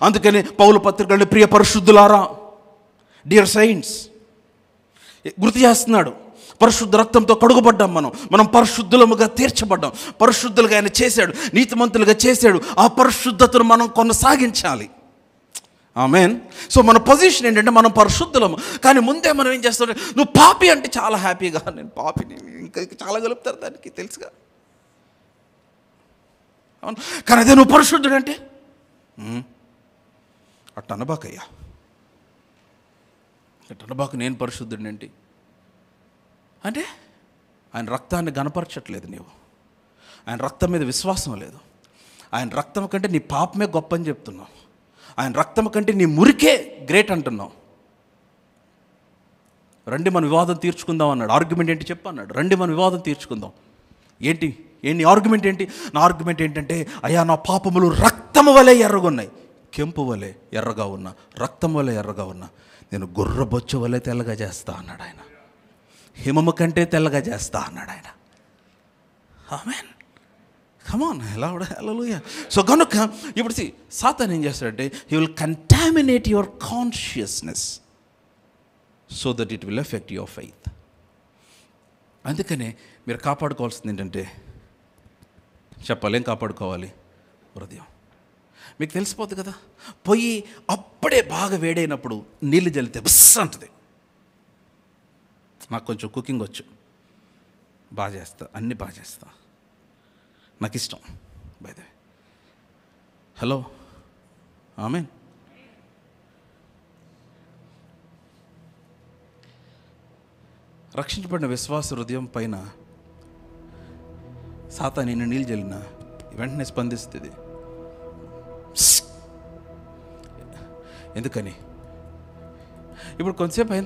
అందుకని పౌలు పత్రికలో ప్రియ పరిశుద్ధులారా, డియర్ సైంట్స్, గుర్తు చేస్తున్నాడు. పరిశుద్ధ రక్తంతో కడుగుపడ్డాం, మనం పరిశుద్ధులముగా తీర్చబడ్డాం, పరిశుద్ధులుగా ఆయన చేశాడు, నీతిమంతులుగా చేశాడు. ఆ పరిశుద్ధతను మనం కొనసాగించాలి. ఆమేన్. సో మన పొజిషన్ ఏంటంటే మనం పరిశుద్ధులము. కానీ ముందే మనం ఏం చేస్తాం, నువ్వు పాపి అంటే చాలా హ్యాపీగా, నేను పాపిని, ఇంకా చాలా కలుపుతారు దానికి, తెలుసుగా. అవును, కానీ అదే నువ్వు పరిశుద్ధుడు అంటే అట్టనబాకయ్యా, అట్టనబాకు, నేను పరిశుద్ధుడిని ఏంటి అంటే ఆయన రక్తాన్ని గనపరచట్లేదు నీవు, ఆయన రక్తం మీద విశ్వాసం లేదు, ఆయన రక్తం కంటే నీ పాపమే గొప్ప అని చెప్తున్నావు, ఆయన రక్తం కంటే నీ మురికే గ్రేట్ అంటున్నావు. రండి మన వివాదం తీర్చుకుందాం అన్నాడు. ఆర్గ్యుమెంట్ ఏంటి చెప్పు అన్నాడు. రండి మన వివాదం తీర్చుకుందాం. ఏంటి ఆర్గ్యుమెంట్ ఏంటి? నా ఆర్గ్యుమెంట్ ఏంటంటే, అయ్యా నా పాపములు రక్తము వలె ఎర్రగా ఉన్నాయి, కెంపు వలె ఎర్రగా ఉన్నా, రక్తం వలె ఎర్రగా ఉన్నా, నేను గొర్రెబొచ్చు వలె తెల్లగా చేస్తా అన్నాడు ఆయన. హిమము కంటే తెల్లగా చేస్తా అన్నాడు ఆయన. Amen. Come on, hallelujah. So కనుక ఇప్పుడు సాతాను ఏం చేస్తాడంటే, he will contaminate your consciousness so that it will affect your faith. అందుకనే మీరు కాపాడుకోవాల్సింది ఏంటంటే, చెప్పాలి ఏం కాపాడుకోవాలి? హృదయం. మీకు తెలిసిపోతుంది కదా, పొయ్యి అప్పుడే బాగా వేడైనప్పుడు నీళ్ళు జల్లితే బస్ అంటుంది. నాకు కొంచెం కుకింగ్ వచ్చు, బాగా చేస్తా, అన్నీ బాగా చేస్తా, నాకు ఇష్టం. బై ద వే, హలో, ఆమేన్. రక్షించబడిన విశ్వాస హృదయం పైన సాతాను నిన్ను నీళ్ళు జల్లిన వెంటనే స్పందిస్తుంది. ఎందుకని? ఇప్పుడు కొంతసేపు అయిన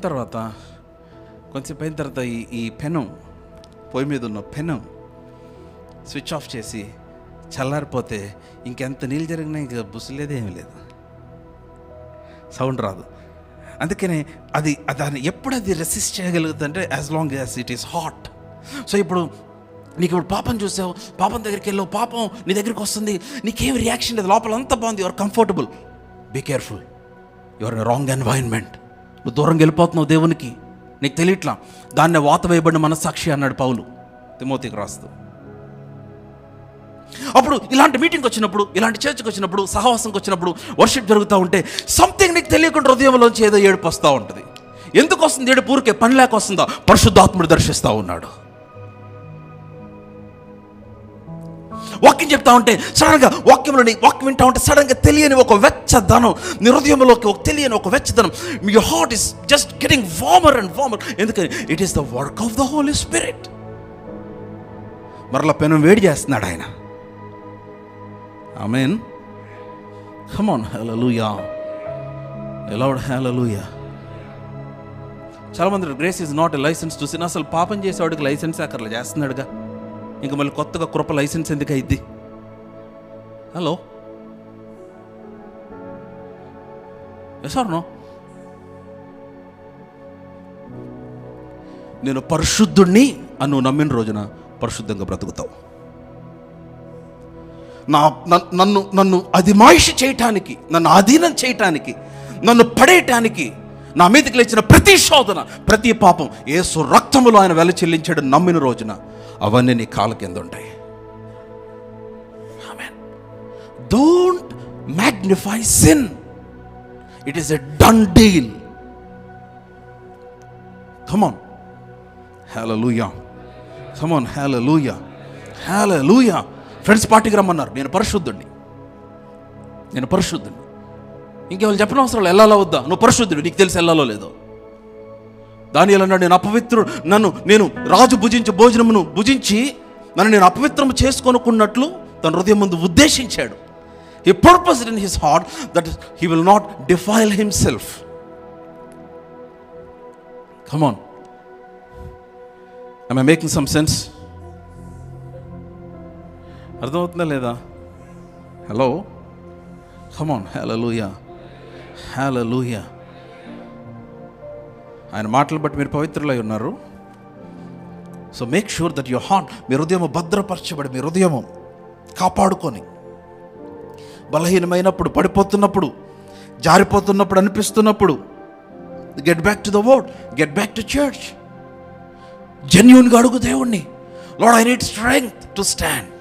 తర్వాత ఈ పెనం, పొయ్యి మీద ఉన్న పెనం స్విచ్ ఆఫ్ చేసి చల్లారిపోతే ఇంకెంత నీళ్ళు జరిగినా ఇంకా బుసలేదు, ఏమీ లేదు, సౌండ్ రాదు. అందుకనే దాన్ని ఎప్పుడు అది రెసిస్ట్ చేయగలుగుతుందంటే as long as it is hot. So ఇప్పుడు పాపం చూసావు, పాపం దగ్గరికి వెళ్ళావు, పాపం నీ దగ్గరికి వస్తుంది, నీకేం రియాక్షన్ లేదు, లోపల అంతా బాగుంది, your comfortable. Be careful, your a wrong environment. నువ్వు దూరంగా వెళ్ళిపోతున్నావు దేవునికి, నీకు తెలియట్లా. దాన్నే వాత వేయబడిన మనస్సాక్షి అన్నాడు పౌలు తిమోతికి రాస్తూ. అప్పుడు ఇలాంటి మీటింగ్కి వచ్చినప్పుడు, ఇలాంటి చర్చ్కి వచ్చినప్పుడు, సహవాసంకి వచ్చినప్పుడు, వర్షిప్ జరుగుతూ ఉంటే సంథింగ్ నీకు తెలియకుండా హృదయంలోంచి ఏదో ఏడుపు వస్తూ ఉంటుంది. ఎందుకు వస్తుంది ఏడుపు? ఊరికే పని లేక వస్తుందా? పరిశుద్ధాత్ముడు దర్శిస్తూ ఉన్నాడు. వాక్యం చెప్తా ఉంటే సడన్గా వాక్యం వింటా ఉంటే సడన్గా తెలియని ఒక వెచ్చదనం నీ హృదయంలోకి, ఒక తెలియని ఒక వెచ్చదనం. Your heart is just getting warmer and warmer. ఎందుకని? It is the work of the Holy Spirit. మరలా పెనం వేడి చేస్తున్నాడు ఆయన. Amen. Come on, hallelujah. Lord hallelujah. చాలామంది grace is not a licence to sin. అసలు పాపం చేసేవాడికి లైసెన్స్ అక్కడ చేస్తున్నాడుగా, ఇంకా మళ్ళీ కొత్తగా కృప లైసెన్స్ ఎందుకు అయింది? Hello, yes or no? నేను పరిశుద్ధుణ్ణి అని నువ్వు నమ్మిన రోజున పరిశుద్ధంగా బ్రతుకుతావు. నన్ను అధిమాయిషి చేయటానికి, నన్ను అధీనం చేయటానికి, నన్ను పడేయటానికి నా మీదకి లేచిన ప్రతి శోధన, ప్రతి పాపం యేసు రక్తములో ఆయన వెల చెల్లించాడు నమ్మిన రోజున అవన్నీ నీ కాళ్ళ కింద ఉంటాయి. Amen. Don't magnify sin. It is a done deal. Come on, hallelujah. Come on, hallelujah. Hallelujah. Friends పార్టీకి రమ్మన్నారు. నేను పరిశుద్ధుడిని. ఇంకెవరు చెప్పనవసరం లేదు. వెళ్ళాలో వద్దా? నువ్వు పరిశుద్ధుడు, నీకు తెలిసి వెళ్ళాలో లేదో. దానియేలు అన్నాడు, నేను అపవిత్రుడు, నేను రాజు భుజించే భోజనమును భుజించి నన్ను నేను అపవిత్రము చేసుకొనుకున్నట్లు తన హృదయం ముందు ఉద్దేశించాడు. He purposed in his heart that he will not defile himself. Come on. Am I making some sense? అర్థమవుతుందా లేదా? Hello, come on, hallelujah. Hallelujah. ఆయన మాటలు బట్టి మీరు పవిత్రులై ఉన్నారు. So make sure that your heart, మీ హృదయము భద్రపరచబడి, మీ హృదయము కాపాడుకొని, బలహీనమైనప్పుడు, పడిపోతున్నప్పుడు, జారిపోతున్నప్పుడు, అనిపిస్తున్నప్పుడు get back to the word, get back to church. జెన్యూన్గా అడుగు దేవుణ్ణి, Lord I need strength to stand.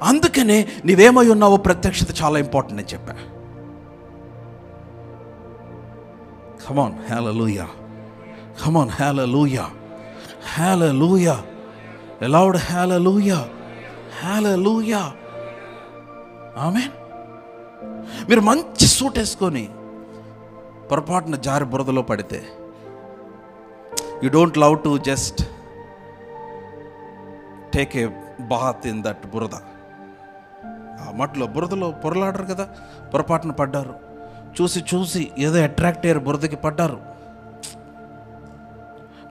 అందుకనే నీవేమై ఉన్నావో ప్రత్యక్షత చాలా ఇంపార్టెంట్ అని చెప్పా. Come on, hallelujah. Come on, hallelujah. Hallelujah. Loud hallelujah. Hallelujah. Amen. మీరు మంచి సూట్ వేసుకొని పొరపాటున జారి బురదలో పడితే, you don't love to just take a bath in that బురద. ఆ మట్లో బురదలో పొరలాడరు కదా. పొరపాటున పడ్డారు, చూసి ఏదో అట్రాక్ట్ అయ్యారు, బురదకి పడ్డారు.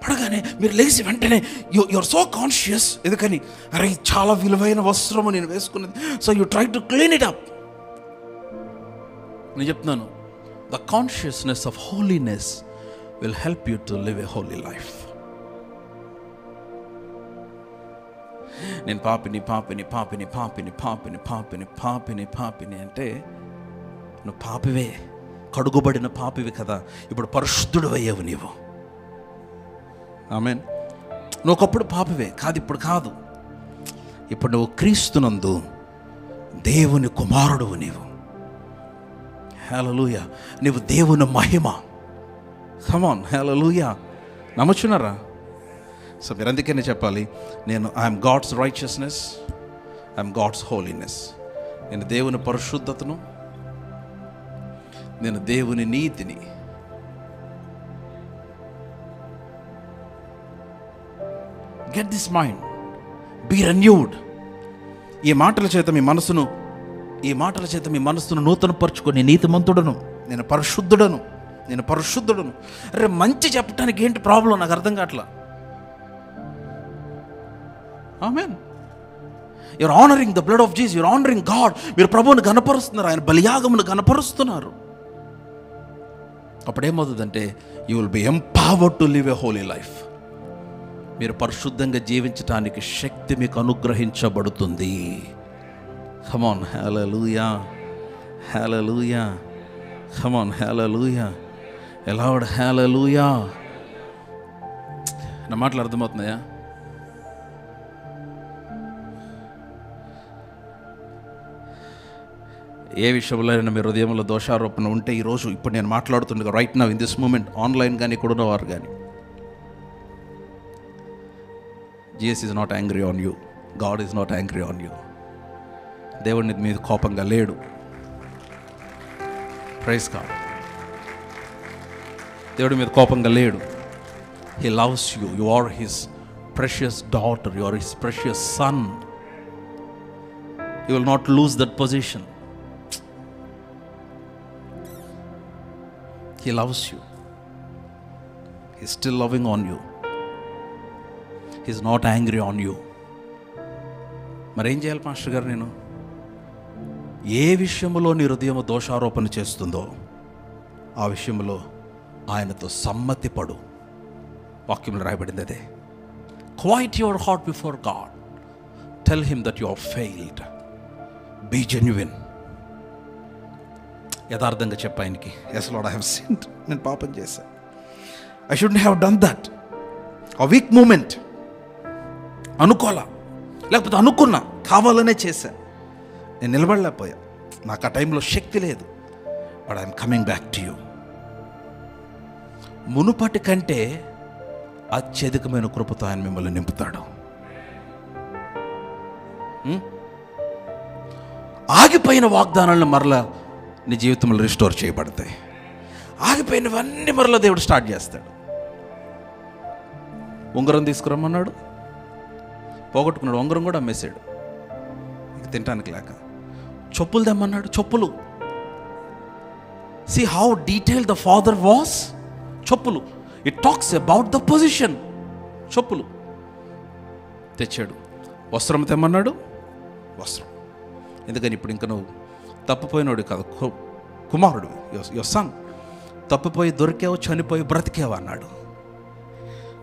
పడగానే మీరు లేచి వెంటనే యువర్ సో కాన్షియస్. ఎందుకని? అరే చాలా విలువైన వస్త్రము నేను వేసుకున్నది. So you try to clean it up. నేను చెప్తున్నాను, the consciousness of holiness will help you to live a holy life. నేను పాపిని అంటే నువ్వు పాపివే, కడుగుబడిన పాపివి కదా. ఇప్పుడు పరిశుద్ధుడు అయ్యావు నీవు. ఆమేన్. నువ్వు ఒకప్పుడు పాపివే కాదు, ఇప్పుడు కాదు. ఇప్పుడు నువ్వు క్రీస్తునందు దేవుని కుమారుడువు నీవు. హల్లెలూయా. నీవు దేవుని మహిమ. Come on, hallelujah. నమ్ముచున్నారా? సో మీరు అందుకనే చెప్పాలి, నేను I'm God's righteousness, I'm God's holiness. నేను దేవుని పరిశుద్ధతను, నేను దేవుని నీతిని. Get this mind, be renewed. ఈ మాటల చేత మీ మనసును నూతనపరుచుకొని, నీతిమంతుడను, నేను పరిశుద్ధుడను. అరే మంచి చెప్పడానికి ఏంటి ప్రాబ్లం? నాకు అర్థం కావట్లా. Amen. You're honouring the blood of Jesus, you're honouring God. మీరు ప్రభువుని గణపరుస్తున్నారు, ఆయన బలియాగమును గణపరుస్తున్నారు. అప్పుడేమవుతుందంటే you will be empowered to live a holy life. మీరు పరిశుద్ధంగా జీవించడానికి శక్తి మీకు అనుగ్రహించబడుతుంది. Come on, hallelujah. Hallelujah. Come on, hallelujah. Loud hallelujah. నా మాటలు అర్థమవుతున్నాయా? ఏ విషయంలో అయినా మీ హృదయంలో దోషారోపణ ఉంటే ఈరోజు ఇప్పుడు నేను మాట్లాడుతుండగా right now in this moment, online కానీ ఇక్కడ ఉన్నవారు కానీ, Jesus is not angry on you, God is not angry on you. దేవుడిని మీద కోపంగా లేడు. Praise God. దేవుడి మీద కోపంగా లేడు. He loves you. You are his precious daughter, you are his precious son. You will not lose that position. He loves you. He's still loving on you. He's not angry on you. మరేం చేయాలి pastor గారు? నేను ఏ విషయంలో నీ హృదయం దోషారోపణ చేస్తుందో ఆ విషయంలో ఆయనతో సమ్మతి పడు. వాక్యంలో రాయబడింది అదే. Quiet your heart before God. Tell him that you have failed. Be genuine. యథార్థంగా చెప్ప ఆయనకి, yes Lord, I have sinned. నేను పాపం చేశాను. I shouldn't have done that. ఆ వీక్ మూమెంట్ అనుకోలా, లేకపోతే అనుకున్నా, కావాలనే చేశా. నేను నిలబడలేకపోయా, నాకు ఆ టైంలో శక్తి లేదు. But I'm coming back to you. మునుపటి కంటే అత్యధికమైన కృపతో ఆయన మిమ్మల్ని నింపుతాడు. ఆగిపోయిన వాగ్దానాలను మరలా నీ జీవితంలో రిస్టోర్ చేయబడతాయి. ఆగిపోయినవన్నీ మరలా దేవుడు స్టార్ట్ చేస్తాడు. ఉంగరం తీసుకురమ్మన్నాడు, పోగొట్టుకున్నాడు. ఉంగరం కూడా అమ్మేశాడు తినటానికి లేక. చెప్పులు తెమ్మన్నాడు, చెప్పులు. See how detailed the father was. చెప్పులు. It talks about the position. చెప్పులు తెచ్చాడు. వస్త్రం తెమ్మన్నాడు, వస్త్రం. ఎందుకని ఇప్పుడు ఇంకా నువ్వు తప్పిపోయినోడు కాదు, కుమారుడు, యువర్ సన్. తప్పిపోయి దొరికావు, చనిపోయి బ్రతికేవు అన్నాడు.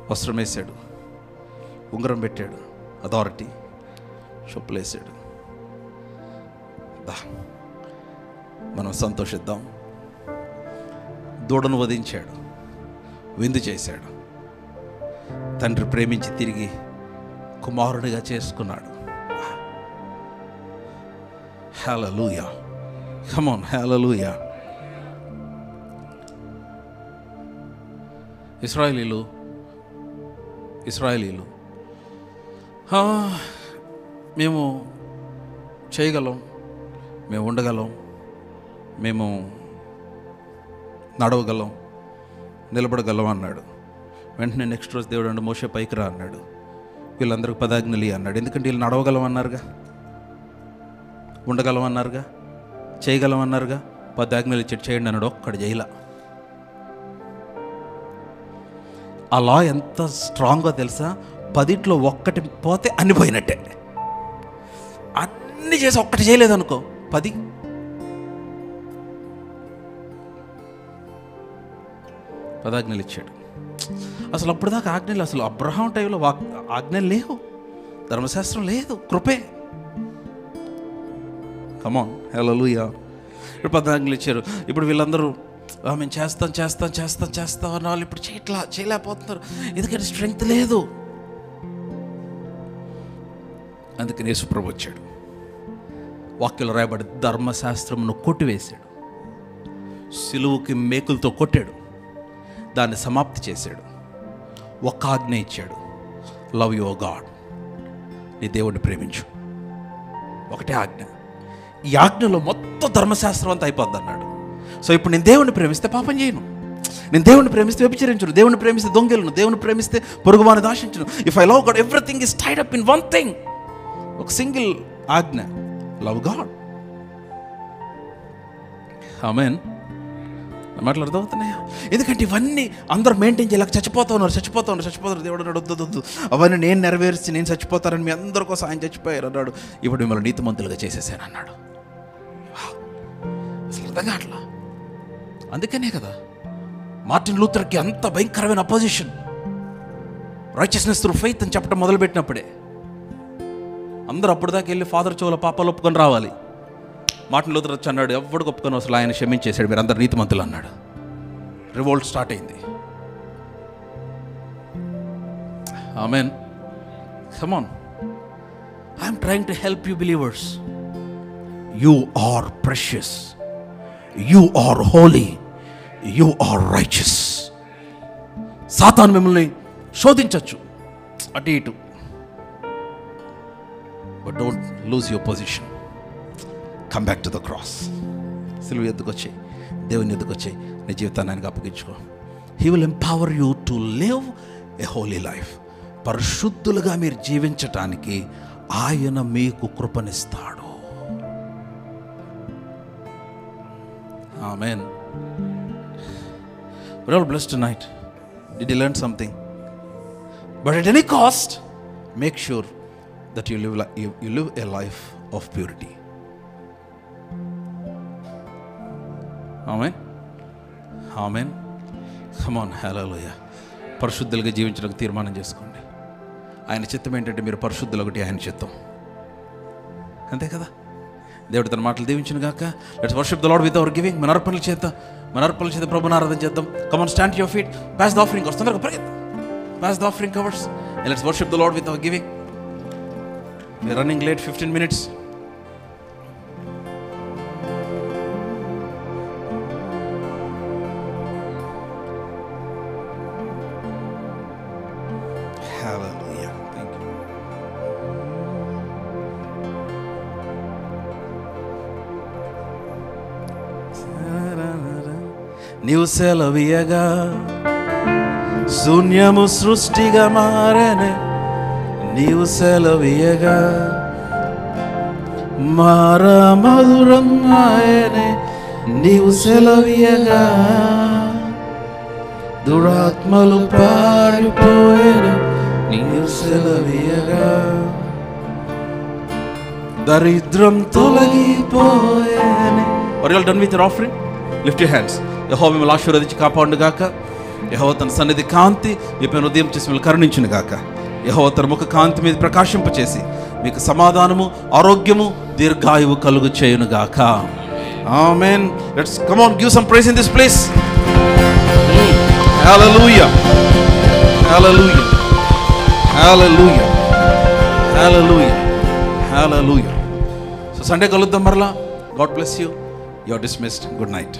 వస్త్రం వేసాడు, ఉంగరం పెట్టాడు, అథారిటీ. చెప్పులు వేసాడు. మనం సంతోషిద్దాం. దూడను వధించాడు, విందు చేశాడు. తండ్రి ప్రేమించి తిరిగి కుమారుడిగా చేసుకున్నాడు. హల్లెలూయా. కమ్ ఆన్, హల్లెలూయా. ఇశ్రాయేలీలు మేము చేయగలం, మేము ఉండగలం, మేము నడవగలం, నిలబడగలం అన్నాడు. వెంటనే నెక్స్ట్ రోజు దేవుడు అంటే మోషే పైకి రా అన్నాడు. వీళ్ళందరికీ 10 ఆజ్ఞలు అన్నాడు. ఎందుకంటే వీళ్ళు నడవగలం అన్నారుగా, ఉండగలం అన్నారుగా, చేయగలం అన్నారుగా. 10 ఆజ్ఞలు ఇచ్చి చేయండి అన్నాడు. ఒక్కడు చేయలా. ఆ లా ఎంత స్ట్రాంగ్గా తెలుసా? 10లో ఒక్కటి పోతే అన్ని పోయినట్టే. అన్ని చేసి ఒక్కటి చేయలేదనుకో, 10 ఆజ్ఞలు ఇచ్చాడు. అసలు అప్పుడు దాకా ఆజ్ఞలు, అసలు అబ్రహాం టైంలో ఆజ్ఞలు లేవు, ధర్మశాస్త్రం లేదు, కృపే. కమాన్, హల్లెలూయా. ఇప్పుడు 10 ఆజ్ఞలు ఇచ్చారు. ఇప్పుడు వీళ్ళందరూ మేము చేస్తాం అన్న వాళ్ళు ఇప్పుడు చేయలేకపోతున్నారు. ఎందుకంటే స్ట్రెంగ్త్ లేదు. అందుకని యేసుప్రభు వచ్చాడు. వాక్యంలో రాయబడి ధర్మశాస్త్రమును కొట్టివేశాడు, సిలువుకి మేకులతో కొట్టాడు, దాన్ని సమాప్తి చేశాడు. ఒక్క ఆజ్ఞ ఇచ్చాడు, లవ్ యువర్ గాడ్. నీ దేవుడిని ప్రేమించు. ఒకటే ఆజ్ఞ. ఈ ఆజ్ఞలో మొత్తం ధర్మశాస్త్రం అంతా అయిపోద్ది అన్నాడు. సో ఇప్పుడు నేను దేవుడిని ప్రేమిస్తే పాపం చేయను, నేను దేవుడిని ప్రేమిస్తే వ్యభిచరించును, దేవుడిని ప్రేమిస్తే దొంగలను, దేవుడిని ప్రేమిస్తే పొరుగువాని దాశించును. If I love God, everything is tied up in one thing. ఒక సింగిల్ ఆజ్ఞ, లవ్ గాడ్. ఆమేన్. మాట్లాడుతున్నాయా? ఎందుకంటే ఇవన్నీ అందరూ మెయింటైన్ చేయలేక చచ్చిపోతా ఉన్నారు. దేవుడు అన్నాడు, వద్దు, అవన్నీ నేను నెరవేర్చి నేను చచ్చిపోతానని మీ అందరి కోసం ఆయన చచ్చిపోయారు అన్నాడు. ఇప్పుడు మిమ్మల్ని నీతిమంతులుగా చేసేసాను అన్నాడు. అసలు అర్థం కావట్లా. అందుకనే కదా మార్టిన్ లూథర్కి అంత భయంకరమైన అపోజిషన్. రైచియస్నెస్ త్రూ ఫెయిత్ అని చెప్పడం మొదలుపెట్టినప్పుడే అందరూ అప్పుడు దాకా వెళ్ళి ఫాదర్ చెవుల పాపాలు ఒప్పుకొని రావాలి. మార్టిన్ లూథర్ వచ్చి అన్నాడు, ఎవడు ఒప్పుకొని అసలు ఆయన క్షమించేశాడు, మీరు అందరు నీతిమంతులు అన్నాడు. రివోల్ట్ స్టార్ట్ అయింది. Amen. Come on, I'm trying to help you believers. You are precious, you are holy, you are righteous. సాతాను మిమ్మల్ని శోధించవచ్చు అటు ఇటు, but don't lose your position. Come back to the cross. సిలువ ఎద్దుకు వచ్చాయి, దేవుని ఎద్దుకు వచ్చాయి, నీ జీవితాన్ని ఆయనకు అప్పగించుకో. He will empower you to live a holy life. పరిశుద్ధులుగా మీరు జీవించటానికి ఆయన మీకు కృపనిస్తాడు. ఆమేన్. We're all blessed tonight. Did you learn something? But at any cost, make sure that you live a life of purity. Amen. Amen. Come on, hallelujah. పరిశుద్ధులుగా జీవించడానికి తీర్మానం చేసుకోండి. ఆయన చిత్తం ఏంటంటే మీరు పరిశుద్ధులు, ఒకటి ఆయన చిత్తం, అంతే కదా. దేవుడు తన మాటలు దీవించును గాక. Let's worship the Lord with our giving. మన అర్పణల చేత ప్రభువుని ఆరాధన చేద్దాం. Come on, stand to your feet. Pass the offering covers. తొందరగా పరిగెత్తు. Pass the offering covers. Let's worship the Lord with our giving. We are running late 15 minutes. Hallelujah. Thank you. నీవు సెలవీయగా శూన్యము సృష్టిగా మారనే, నీవు సెలవీయగా మార మధురమాయనే, నీవు సెలవీయగా దురాత్మలు పారిపోయేనే, నీవు సెలవీయగా దరిద్రం తొలగిపోయేనే. Are you all done with your offering? Lift your hands. యెహోవా మిమ్మల్ని ఆశీర్వదించి కాపాడును గాక. యెహోవా తన సన్నిధి కాంతి మీపైన ఉదయం చేసి మిమ్మల్ని కరుణించును గాక. యెహోవా తన ముఖ కాంతి మీద ప్రకాశింపచేసి మీకు సమాధానము, ఆరోగ్యము, దీర్ఘాయువు కలుగు చేయును గాక. ఆమేన్. Let's come on, give some praise in this place. Hallelujah, hallelujah, hallelujah, hallelujah, hallelujah. So Sunday కలుద్దాం మరలా. God bless you. You are dismissed. Good night.